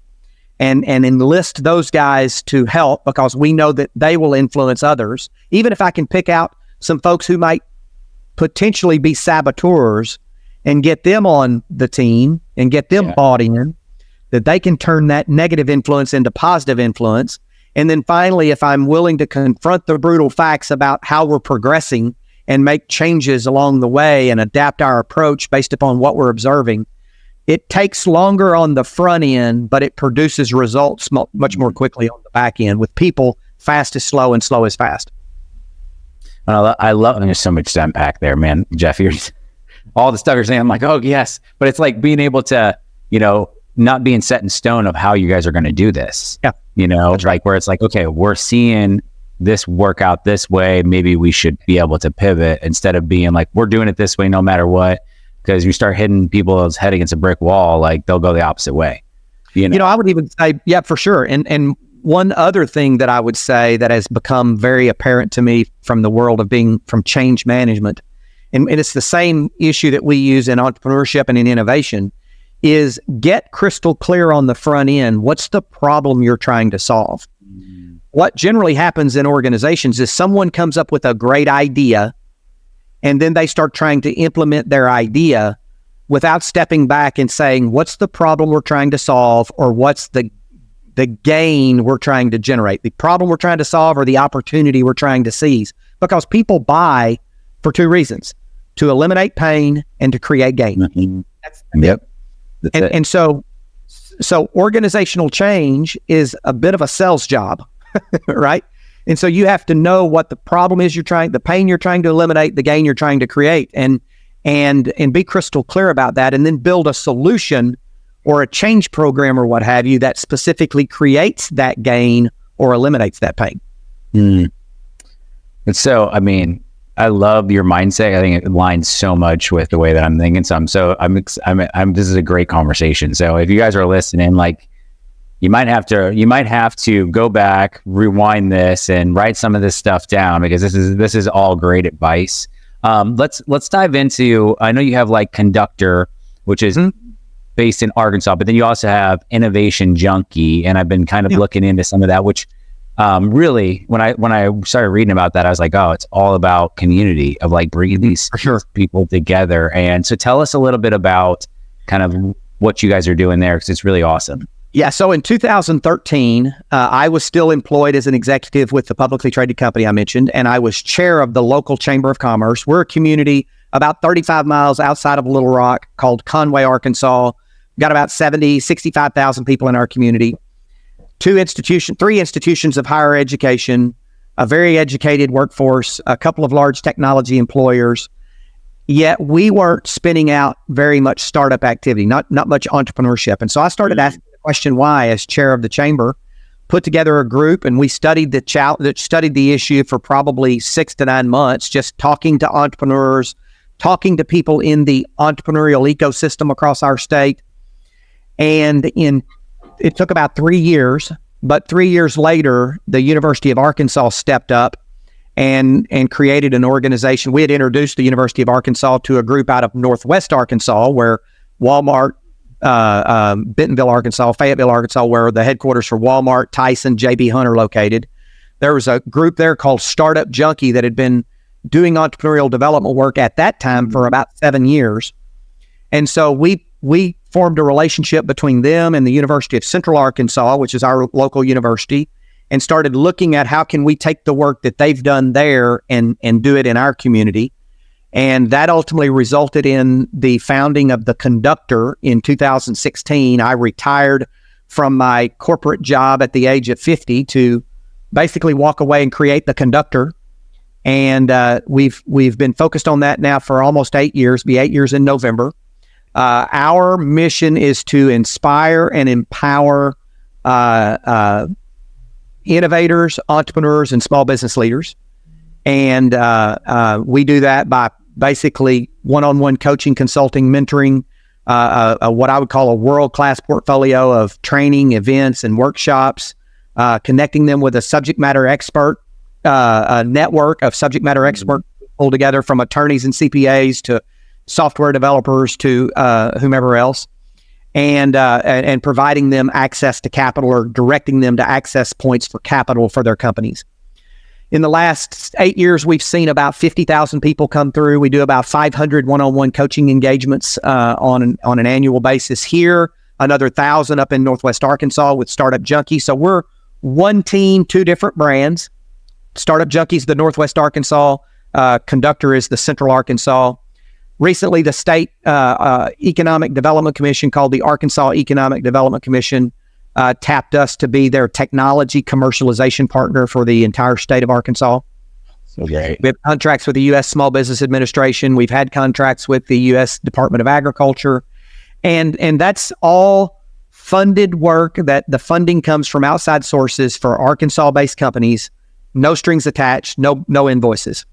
and enlist those guys to help, because we know that they will influence others. Even if I can pick out some folks who might potentially be saboteurs and get them on the team and get them bought in, that they can turn that negative influence into positive influence. And then finally, if I'm willing to confront the brutal facts about how we're progressing and make changes along the way and adapt our approach based upon what we're observing, it takes longer on the front end, but it produces results much more quickly on the back end. With people, fast is slow and slow is fast. I love, there's so much to unpack there, man. Jeff, you're all the stuff you're saying, I'm like, oh yes. But it's like being able to, not being set in stone of how you guys are going to do this. Yeah. That's like where it's like, okay, we're seeing this work out this way. Maybe we should be able to pivot instead of being like, we're doing it this way no matter what. Because you start hitting people's head against a brick wall, like they'll go the opposite way. I would even say, yeah, for sure. And one other thing that I would say that has become very apparent to me from the world of being from change management, and it's the same issue that we use in entrepreneurship and in innovation, is get crystal clear on the front end. What's the problem you're trying to solve? What generally happens in organizations is someone comes up with a great idea, and then they start trying to implement their idea without stepping back and saying, what's the problem we're trying to solve, or what's the gain we're trying to generate? The problem we're trying to solve or the opportunity we're trying to seize? Because people buy for two reasons: to eliminate pain and to create gain. Mm-hmm. Yep. And so organizational change is a bit of a sales job, right? And so you have to know what the problem is the pain you're trying to eliminate, the gain you're trying to create, and be crystal clear about that, and then build a solution or a change program or what have you that specifically creates that gain or eliminates that pain. And so, I love your mindset. I think it aligns so much with the way that I'm thinking. So this is a great conversation. So if you guys are listening, like, you might have to go back, rewind this, and write some of this stuff down, because this is all great advice. Let's dive into, I know you have like Conductor, which is based in Arkansas, but then you also have Innovation Junkie, and I've been kind of looking into some of that, which really, when I started reading about that, I was like, oh, it's all about community, of like bringing these people together. And so tell us a little bit about kind of what you guys are doing there, because it's really awesome. Yeah. So in 2013, I was still employed as an executive with the publicly traded company I mentioned, and I was chair of the local Chamber of Commerce. We're a community about 35 miles outside of Little Rock called Conway, Arkansas. Got about 65,000 people in our community. Three institutions of higher education, a very educated workforce, a couple of large technology employers. Yet we weren't spinning out very much startup activity, not much entrepreneurship. And so I started asking the question why, as chair of the chamber, put together a group, and we studied the issue for probably 6 to 9 months, just talking to entrepreneurs, talking to people in the entrepreneurial ecosystem across our state. And it took about 3 years, but 3 years later, the University of Arkansas stepped up and created an organization. We had introduced the University of Arkansas to a group out of Northwest Arkansas, where Walmart, Bentonville, Arkansas, Fayetteville, Arkansas, where the headquarters for Walmart, Tyson, J.B. Hunt are located. There was a group there called Startup Junkie that had been doing entrepreneurial development work at that time for about 7 years. And so we formed a relationship between them and the University of Central Arkansas, which is our local university, and started looking at how can we take the work that they've done there and do it in our community. And that ultimately resulted in the founding of the Conductor in 2016. I retired from my corporate job at the age of 50 to basically walk away and create the Conductor. And we've been focused on that now for almost 8 years, be 8 years in November. Our mission is to inspire and empower innovators, entrepreneurs, and small business leaders. And we do that by basically one-on-one coaching, consulting, mentoring, what I would call a world-class portfolio of training, events, and workshops, connecting them with a subject matter expert, a network of subject matter experts pulled together from attorneys and CPAs to software developers to whomever else, and providing them access to capital, or directing them to access points for capital for their companies. In the last 8 years, we've seen about 50,000 people come through. We do about 500 one-on-one coaching engagements on an annual basis here, another 1,000 up in Northwest Arkansas with Startup Junkie. So we're one team, two different brands. Startup Junkie is the Northwest Arkansas, Conductor is the Central Arkansas. Recently, the state economic development commission, called the Arkansas Economic Development Commission, tapped us to be their technology commercialization partner for the entire state of Arkansas. So great. We have contracts with the U.S. Small Business Administration. We've had contracts with the U.S. Department of Agriculture. And that's all funded work that the funding comes from outside sources for Arkansas-based companies, no strings attached, no invoices.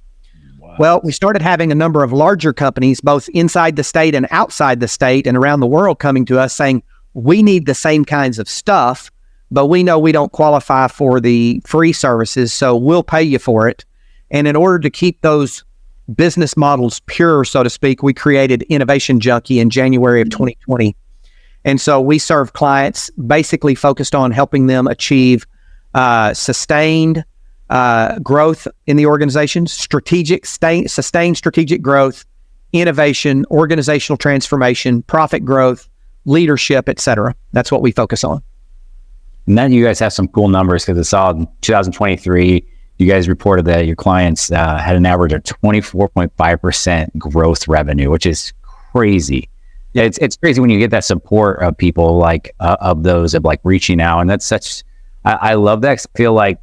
Wow. Well, we started having a number of larger companies, both inside the state and outside the state and around the world, coming to us saying, we need the same kinds of stuff, but we know we don't qualify for the free services, so we'll pay you for it. And in order to keep those business models pure, so to speak, we created Innovation Junkie in January of 2020. And so we serve clients basically focused on helping them achieve sustained growth in the organization, sustained strategic growth, innovation, organizational transformation, profit growth, leadership, etc. That's what we focus on. And then you guys have some cool numbers, because I saw in 2023, you guys reported that your clients had an average of 24.5% growth revenue, which is crazy. Yeah, it's crazy when you get that support of people like of those of like reaching out, and that's such. I love that, 'cause I feel like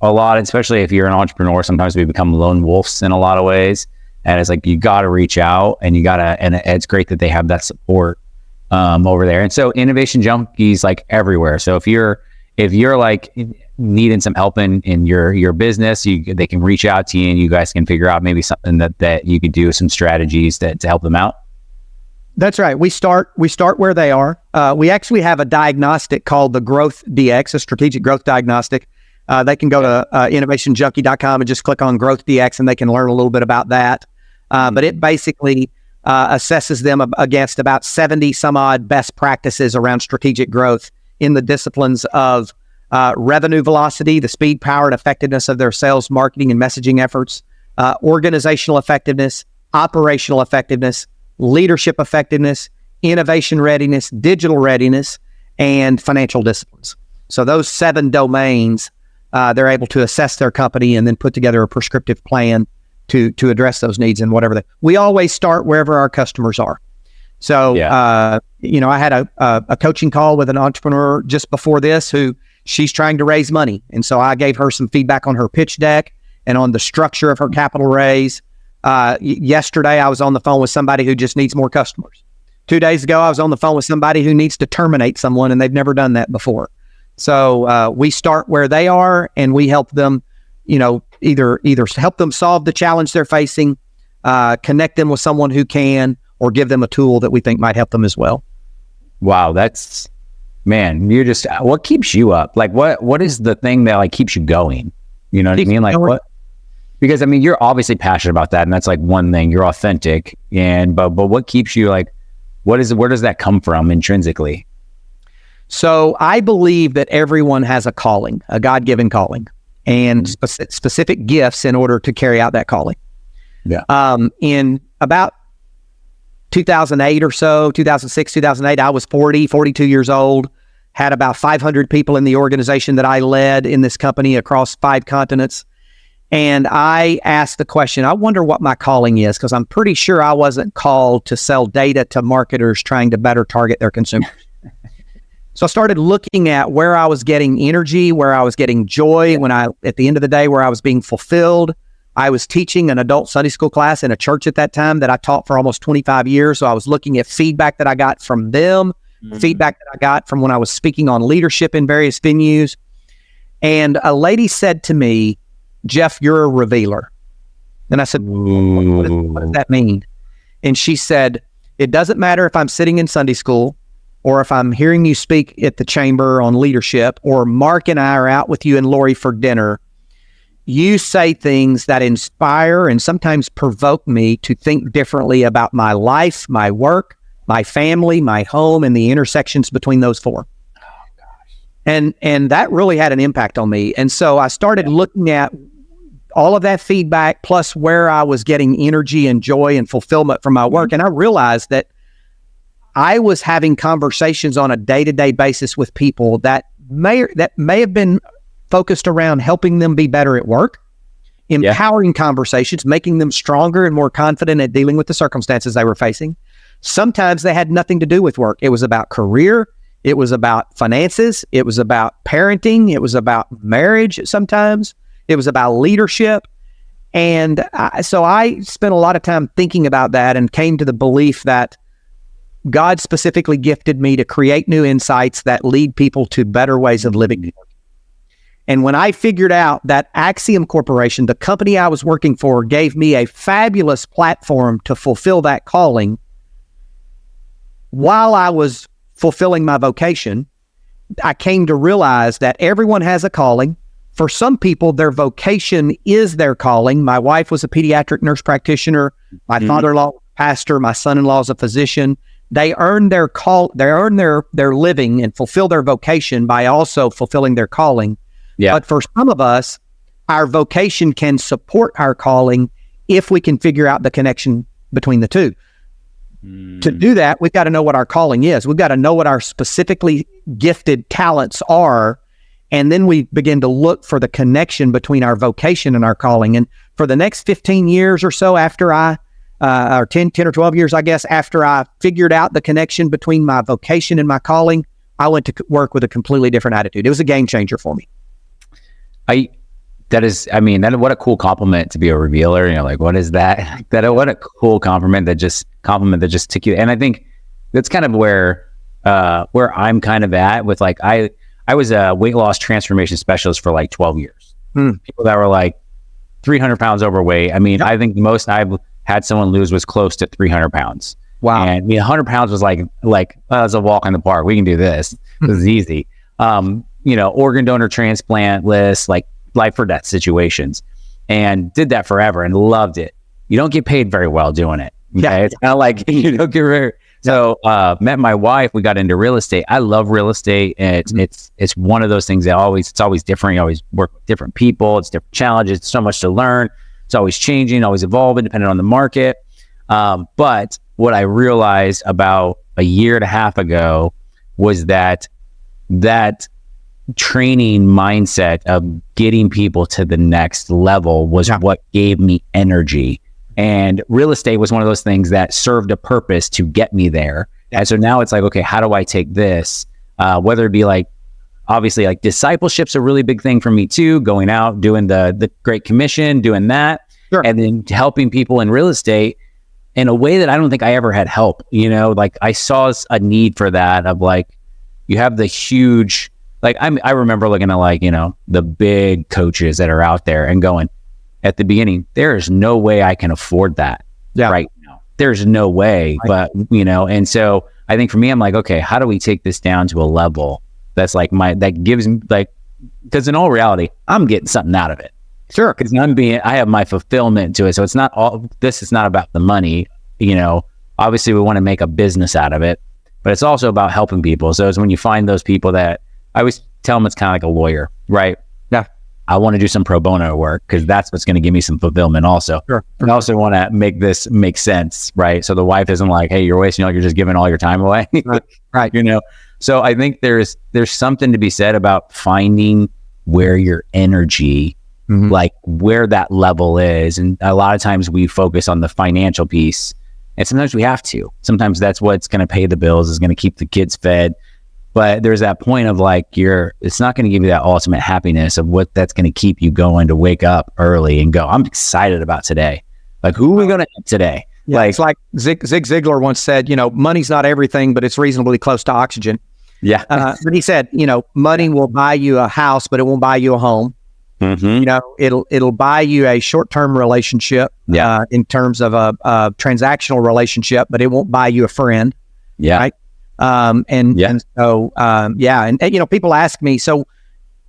a lot, especially if you're an entrepreneur, sometimes we become lone wolves in a lot of ways, and it's like you got to reach out, and and it's great that they have that support over there. And so Innovation Junkies like everywhere. So if you're like needing some help in your business, they can reach out to you, and you guys can figure out maybe something that you could do, some strategies to help them out. That's right. We start where they are. We actually have a diagnostic called the Growth DX, a strategic growth diagnostic. They can go to innovationjunkie.com and just click on Growth DX, and they can learn a little bit about that. But it basically assesses them against about 70 some odd best practices around strategic growth in the disciplines of revenue velocity, the speed, power, and effectiveness of their sales, marketing, and messaging efforts, organizational effectiveness, operational effectiveness, leadership effectiveness, innovation readiness, digital readiness, and financial disciplines. So those 7 domains, they're able to assess their company and then put together a prescriptive plan to address those needs and whatever we always start wherever our customers are. So, I had a coaching call with an entrepreneur just before this who she's trying to raise money. And so I gave her some feedback on her pitch deck and on the structure of her capital raise. Yesterday, I was on the phone with somebody who just needs more customers. 2 days ago, I was on the phone with somebody who needs to terminate someone, and they've never done that before. So we start where they are, and we help them, either help them solve the challenge they're facing, connect them with someone who can, or give them a tool that we think might help them as well. Wow, you're just, what keeps you up? Like, what is the thing that like keeps you going? You know what I mean? Like what? Because I mean, you're obviously passionate about that, and that's like one thing. You're authentic, but what keeps you like? Where does that come from intrinsically? So I believe that everyone has a calling, a God-given calling, and specific gifts in order to carry out that calling. Yeah. In about 2008 or so, 2006, 2008, I was 42 years old, had about 500 people in the organization that I led in this company across 5 continents. And I asked the question, I wonder what my calling is, because I'm pretty sure I wasn't called to sell data to marketers trying to better target their consumers. So I started looking at where I was getting energy, where I was getting joy, at the end of the day, where I was being fulfilled. I was teaching an adult Sunday school class in a church at that time that I taught for almost 25 years. So I was looking at feedback that I got from them, feedback that I got from when I was speaking on leadership in various venues. And a lady said to me, "Jeff, you're a revealer." And I said, what does that mean? And she said, "It doesn't matter if I'm sitting in Sunday school, or if I'm hearing you speak at the chamber on leadership, or Mark and I are out with you and Lori for dinner. You say things that inspire and sometimes provoke me to think differently about my life, my work, my family, my home, and the intersections between those 4. Oh, gosh. And that really had an impact on me. And so I started looking at all of that feedback, plus where I was getting energy and joy and fulfillment from my work. And I realized that I was having conversations on a day-to-day basis with people that may have been focused around helping them be better at work, empowering conversations, making them stronger and more confident at dealing with the circumstances they were facing. Sometimes they had nothing to do with work. It was about career. It was about finances. It was about parenting. It was about marriage sometimes. It was about leadership. And so I spent a lot of time thinking about that and came to the belief that God specifically gifted me to create new insights that lead people to better ways of living. And when I figured out that Axiom Corporation, the company I was working for, gave me a fabulous platform to fulfill that calling while I was fulfilling my vocation, I came to realize that everyone has a calling. For some people, their vocation is their calling. My wife was a pediatric nurse practitioner. My father-in-law was a pastor. My son-in-law is a physician. They earn their their living and fulfill their vocation by also fulfilling their calling. Yeah. But for some of us, our vocation can support our calling if we can figure out the connection between the two. To do that, we've got to know what our calling is. We've got to know what our specifically gifted talents are. And then we begin to look for the connection between our vocation and our calling. And for the next 15 years or so after or 10 or 12 years, I guess, after I figured out the connection between my vocation and my calling, I went to work with a completely different attitude. It was a game changer for me. What a cool compliment to be a revealer. Like, what is that? What a cool compliment that just took you. And I think that's kind of where I'm kind of at with, like, I was a weight loss transformation specialist for like 12 years. People that were like 300 pounds overweight. I think the most I've had someone lose was close to 300 pounds. Wow. And 100 pounds was like it's a walk in the park. We can do this. This is easy. Organ donor transplant list, like life or death situations, and did that forever and loved it. You don't get paid very well doing it. Okay? Yeah. It's kind of like you don't get very. So met my wife. We got into real estate. I love real estate, and it's one of those things that it's always different. You always work with different people. It's different challenges. It's so much to learn. It's always changing, always evolving, depending on the market. But what I realized about a year and a half ago was that training mindset of getting people to the next level was what gave me energy. And real estate was one of those things that served a purpose to get me there. And so now it's like, okay, how do I take this? Whether it be like, obviously, like discipleship's a really big thing for me too, going out, doing the Great Commission, doing that, and then helping people in real estate in a way that I don't think I ever had help. Like I saw a need for that of like, you have the huge, like I remember looking at the big coaches that are out there and going, at the beginning, there is no way I can afford that right now. There's no way, but and so I think for me, I'm like, okay, how do we take this down to a level that's like that gives me because in all reality, I'm getting something out of it. Sure. Because I have my fulfillment to it. So it's not this is not about the money, obviously we want to make a business out of it, but it's also about helping people. So it's when you find those people that I always tell them it's kind of like a lawyer, right? Yeah. I want to do some pro bono work because that's what's going to give me some fulfillment also. Sure. I also want to make this make sense, right? So the wife isn't like, hey, you're wasting you're just giving all your time away. Right. So I think there's something to be said about finding where your energy, like where that level is. And a lot of times we focus on the financial piece, and sometimes we have to. Sometimes that's what's going to pay the bills, is going to keep the kids fed. But there's that point of like, it's not going to give you that ultimate happiness of what that's going to keep you going to wake up early and go, I'm excited about today. Like, who are we going to hit today? Yeah, it's like Zig Ziglar once said, money's not everything, but it's reasonably close to oxygen. Yeah. But he said, money will buy you a house, but it won't buy you a home. It'll buy you a short-term relationship in terms of a transactional relationship, but it won't buy you a friend. Yeah. Right. And people ask me, so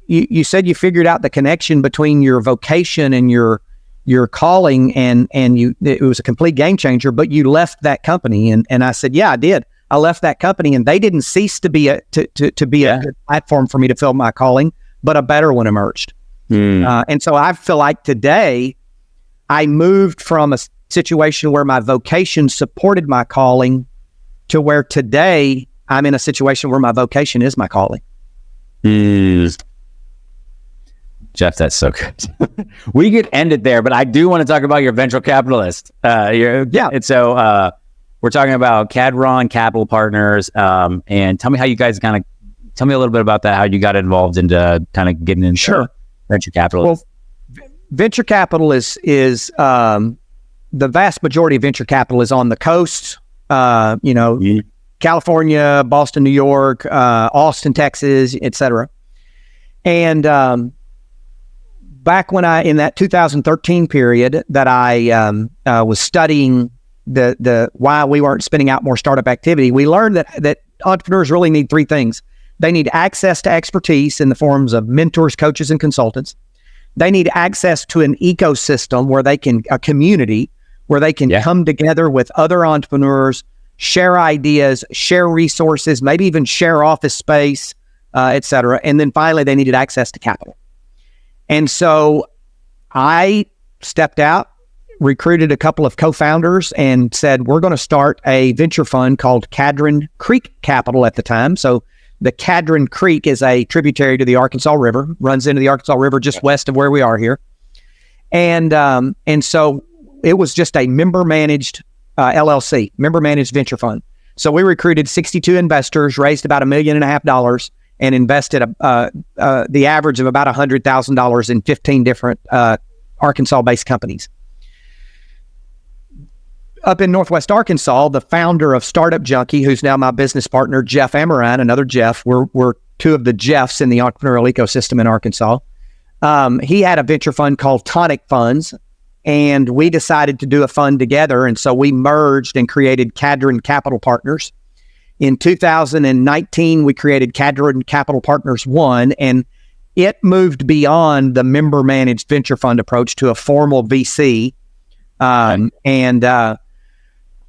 you said you figured out the connection between your vocation and your calling, and it was a complete game changer, but you left that company. And I said, yeah, I did. I left that company, and they didn't cease to be a good platform for me to fill my calling, but a better one emerged. And so I feel like today I moved from a situation where my vocation supported my calling to where today I'm in a situation where my vocation is my calling. Jeff, that's so good. We could end it there, but I do want to talk about your venture capitalist. And so we're talking about Cadron Capital Partners, and tell me how you guys tell me a little bit about that, how you got involved into kind of getting into venture capital. Well, venture capital is the vast majority of venture capital is on the coast, California, Boston, New York, Austin, Texas, etc. And back when in that 2013 period that I was studying the why we weren't spinning out more startup activity, we learned that entrepreneurs really need three things. They need access to expertise in the forms of mentors, coaches, and consultants. They need access to an ecosystem a community where they can come together with other entrepreneurs, share ideas, share resources, maybe even share office space, et cetera. And then finally, they needed access to capital. And so I stepped out, recruited a couple of co-founders and said, we're going to start a venture fund called Cadron Creek Capital at the time. So the Cadron Creek is a tributary to the Arkansas River, runs into the Arkansas River just west of where we are here. And so it was just a member-managed LLC, member-managed venture fund. So we recruited 62 investors, raised about $1.5 million, and invested the average of about $100,000 in 15 different Arkansas-based companies. Up in Northwest Arkansas, the founder of Startup Junkie, who's now my business partner, Jeff Amaran, another Jeff, we're two of the Jeffs in the entrepreneurial ecosystem in Arkansas. He had a venture fund called Tonic Funds, and we decided to do a fund together. And so we merged and created Cadron Capital Partners. In 2019, we created Cadron Capital Partners 1, and it moved beyond the member-managed venture fund approach to a formal VC.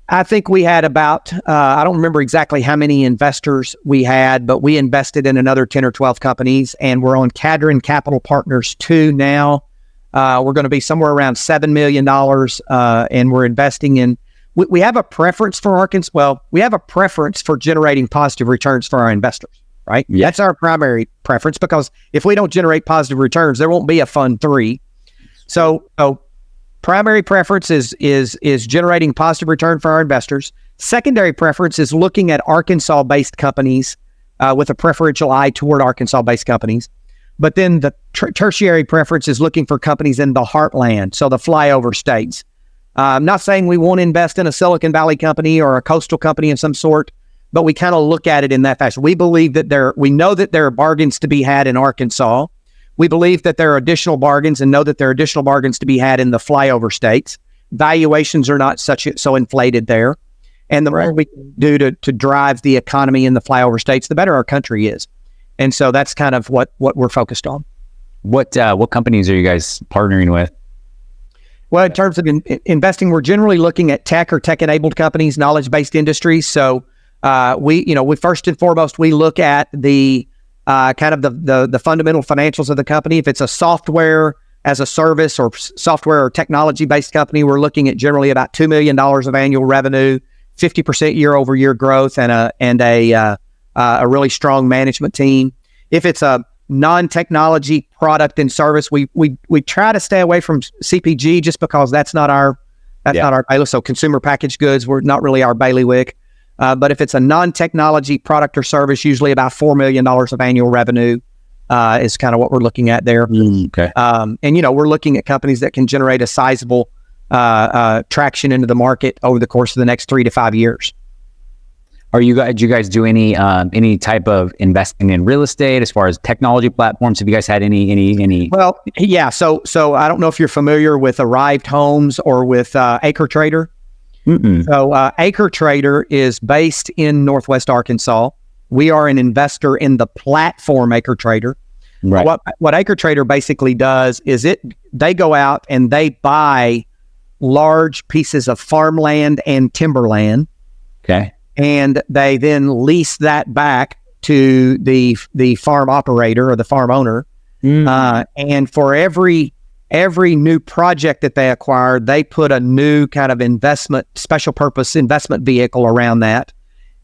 I think we had about, I don't remember exactly how many investors we had, but we invested in another 10 or 12 companies, and we're on Cadron Capital Partners 2 now. We're going to be somewhere around $7 million, and we're investing in, we have a preference for Arkansas. Well, we have a preference for generating positive returns for our investors, right? Yeah. That's our primary preference, because if we don't generate positive returns, there won't be a fund 3. So primary preference is generating positive return for our investors. Secondary preference is looking at Arkansas-based companies with a preferential eye toward Arkansas-based companies. But then the tertiary preference is looking for companies in the heartland, so the flyover states. I'm not saying we won't invest in a Silicon Valley company or a coastal company of some sort, but we kind of look at it in that fashion. We believe that we know that there are bargains to be had in Arkansas. We believe that there are additional bargains and know that there are additional bargains to be had in the flyover states. Valuations are not so inflated there. And the more we can do to drive the economy in the flyover states, the better our country is. And so that's kind of what we're focused on. What companies are you guys partnering with? Well, in terms of investing, we're generally looking at tech or tech-enabled companies, knowledge-based industries. So we first and foremost, we look at the kind of the fundamental financials of the company. If it's a software as a service or software or technology-based company, we're looking at generally about $2 million of annual revenue, 50% year-over-year growth, and a really strong management team. If it's a non-technology product and service, we try to stay away from CPG just because that's not our bailiwick. So consumer packaged goods, we're not really our bailiwick. But if it's a non-technology product or service, usually about $4 million of annual revenue is kind of what we're looking at there. Okay. And we're looking at companies that can generate a sizable traction into the market over the course of the next 3 to 5 years. Do you guys do any type of investing in real estate as far as technology platforms? Have you guys had any? Well, yeah. So I don't know if you're familiar with Arrived Homes or with Acre Trader. Mm-mm. So Acre Trader is based in Northwest Arkansas. We are an investor in the platform Acre Trader. Right. What Acre Trader basically does is they go out and they buy large pieces of farmland and timberland. Okay. And they then lease that back to the farm operator or the farm owner. And for every new project that they acquire, they put a new kind of special purpose investment vehicle around that.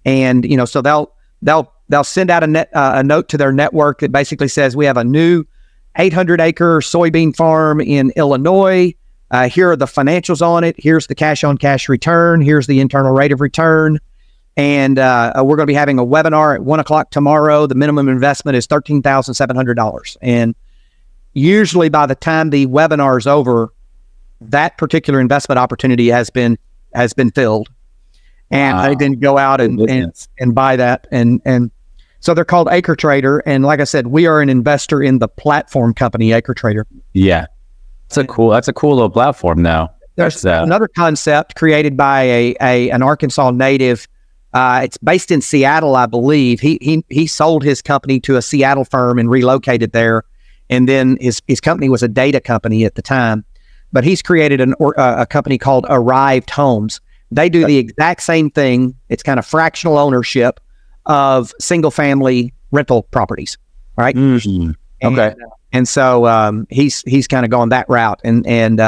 And so they'll send out a note to their network that basically says, we have a new 800-acre soybean farm in Illinois. Here are the financials on it. Here's the cash-on-cash return. Here's the internal rate of return. And we're going to be having a webinar at 1 o'clock tomorrow. The minimum investment is $13,700. And usually by the time the webinar is over, that particular investment opportunity has been filled. And they then go out and buy that. And so they're called Acre Trader. And like I said, we are an investor in the platform company, Acre Trader. Yeah. That's a cool little platform though. There's another concept created by an Arkansas native. It's based in Seattle, I believe. He sold his company to a Seattle firm and relocated there. And then his company was a data company at the time. But he's created a company called Arrived Homes. They do the exact same thing. It's kind of fractional ownership of single family rental properties. Right. Mm-hmm. Okay. And so he's kind of gone that route, and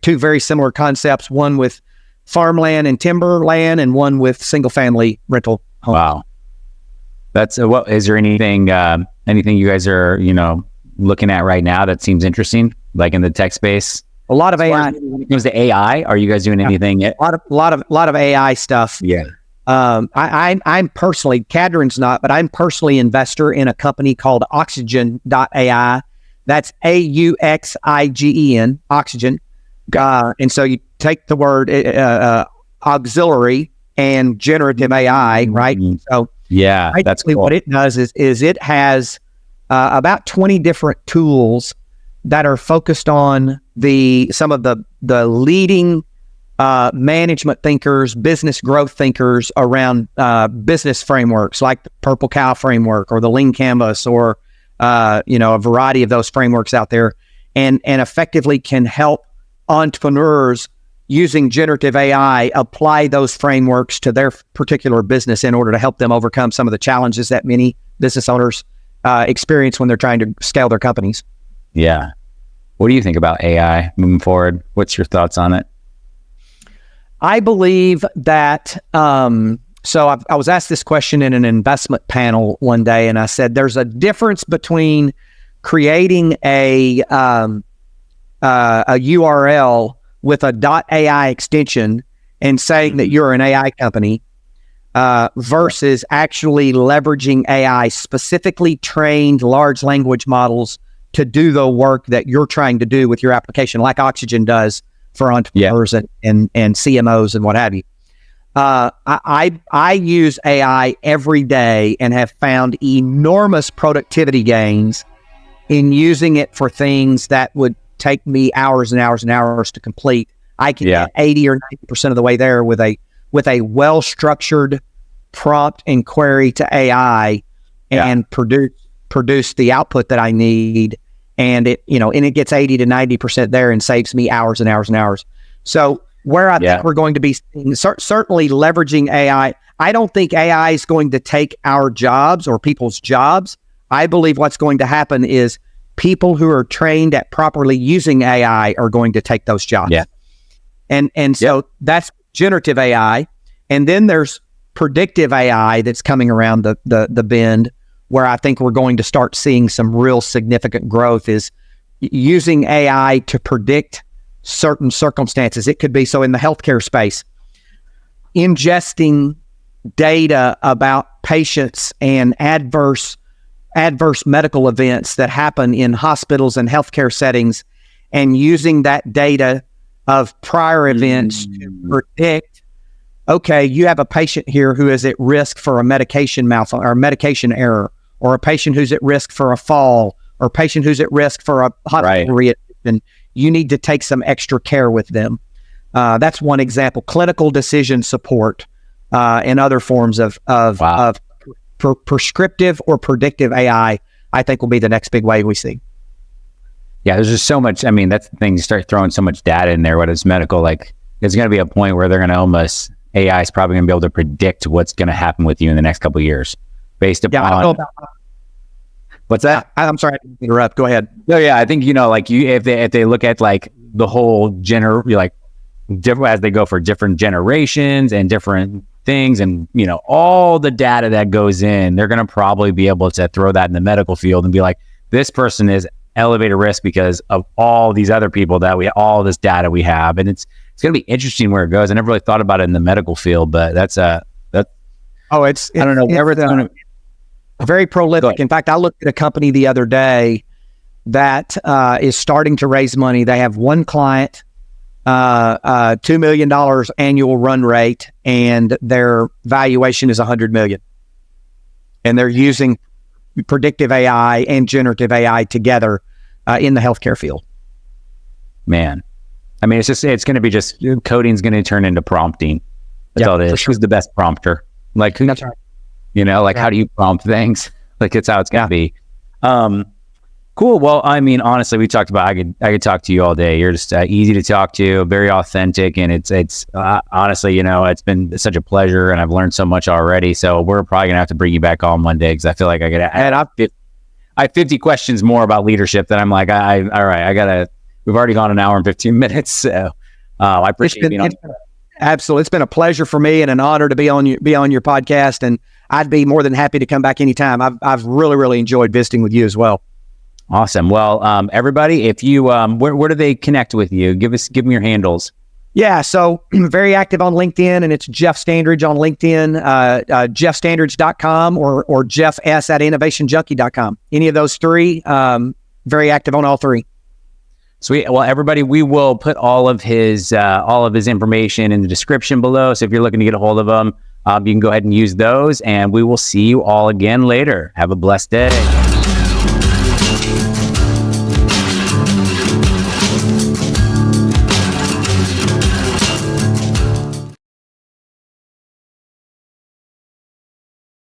two very similar concepts. One with farmland and timberland, and one with single family rental homes. Wow. That's what is there anything you guys are looking at right now that seems interesting, like in the tech space? A lot of AI. When it comes to AI, are you guys doing anything yet? A lot of AI stuff. Yeah. I'm personally, Cadron's not, but I'm personally investor in a company called Oxygen.ai. That's AUXIGEN, Oxygen. And so you take the word auxiliary and generative AI, right? So yeah, that's cool. What it does is it has about 20 different tools that are focused on some of the leading management thinkers, business growth thinkers around business frameworks like the Purple Cow framework or the Lean Canvas or a variety of those frameworks out there, and effectively can help entrepreneurs using generative AI apply those frameworks to their particular business in order to help them overcome some of the challenges that many business owners experience when they're trying to scale their companies. Yeah. What do you think about AI moving forward? What's your thoughts on it? I believe that, so I was asked this question in an investment panel one day, and I said, there's a difference between creating a URL with a .ai extension and saying that you're an AI company versus actually leveraging AI, specifically trained large language models to do the work that you're trying to do with your application, like Oxygen does for entrepreneurs and CMOs and what have you. I use AI every day and have found enormous productivity gains in using it for things that would take me hours and hours and hours to complete. I can get 80 or 90% of the way there with a well-structured prompt and query to AI and produce the output that I need. And it gets 80 to 90% there and saves me hours and hours and hours. So where I think we're going to be seeing, certainly leveraging AI, I don't think AI is going to take our jobs or people's jobs. I believe what's going to happen is people who are trained at properly using AI are going to take those jobs. Yeah. And so that's generative AI. And then there's predictive AI that's coming around the bend, where I think we're going to start seeing some real significant growth is using AI to predict certain circumstances. It could be, so in the healthcare space, ingesting data about patients and adverse medical events that happen in hospitals and healthcare settings, and using that data of prior events to predict, okay, you have a patient here who is at risk for a medication malfunction or medication error, or a patient who's at risk for a fall, or a patient who's at risk for a hospital readmission. You need to take some extra care with them. That's one example. Clinical decision support and other forms of prescriptive or predictive AI, I think will be the next big wave we see. Yeah, there's just so much. I mean, that's the thing. You start throwing so much data in there, whether it's medical, like there's going to be a point where they're going to AI is probably going to be able to predict what's going to happen with you in the next couple of years based upon. I don't know about. What's that? I'm sorry to interrupt. Go ahead. No, yeah, I think if they look at like the whole as they go for different generations and different things, and all the data that goes in, they're going to probably be able to throw that in the medical field and be like, this person is elevated risk because of all these other people all this data we have, and it's going to be interesting where it goes. I never really thought about it in the medical field, but it's I don't know, everything. Very prolific. In fact, I looked at a company the other day that is starting to raise money. They have one client, $2 million annual run rate, and their valuation is $100 million. And they're using predictive AI and generative AI together in the healthcare field. Man, I mean, it's going to be just coding's going to turn into prompting. That's all it is. Who's the best prompter? Like, That's right. How do you prompt things? Like, it's how it's going to be. Cool. Well, I mean, honestly, we talked about, I could talk to you all day. You're just easy to talk to, very authentic. And it's honestly, it's been such a pleasure, and I've learned so much already. So we're probably going to have to bring you back on one day, because I feel like I have 50 questions more about leadership that I'm like, all right, we've already gone an hour and 15 minutes. So I appreciate being on. Absolutely. It's been a pleasure for me and an honor to be on your podcast. And I'd be more than happy to come back anytime. I've really, really enjoyed visiting with you as well. Awesome. Well, everybody, if you, where do they connect with you? Give them your handles. Yeah. So very active on LinkedIn, and it's Jeff Standridge on LinkedIn, jeffstandridge.com or Jeff S at innovationjunkie.com. Any of those three, very active on all three. Sweet. Well, everybody, we will put all of his information in the description below. So if you're looking to get a hold of him, you can go ahead and use those, and we will see you all again later. Have a blessed day.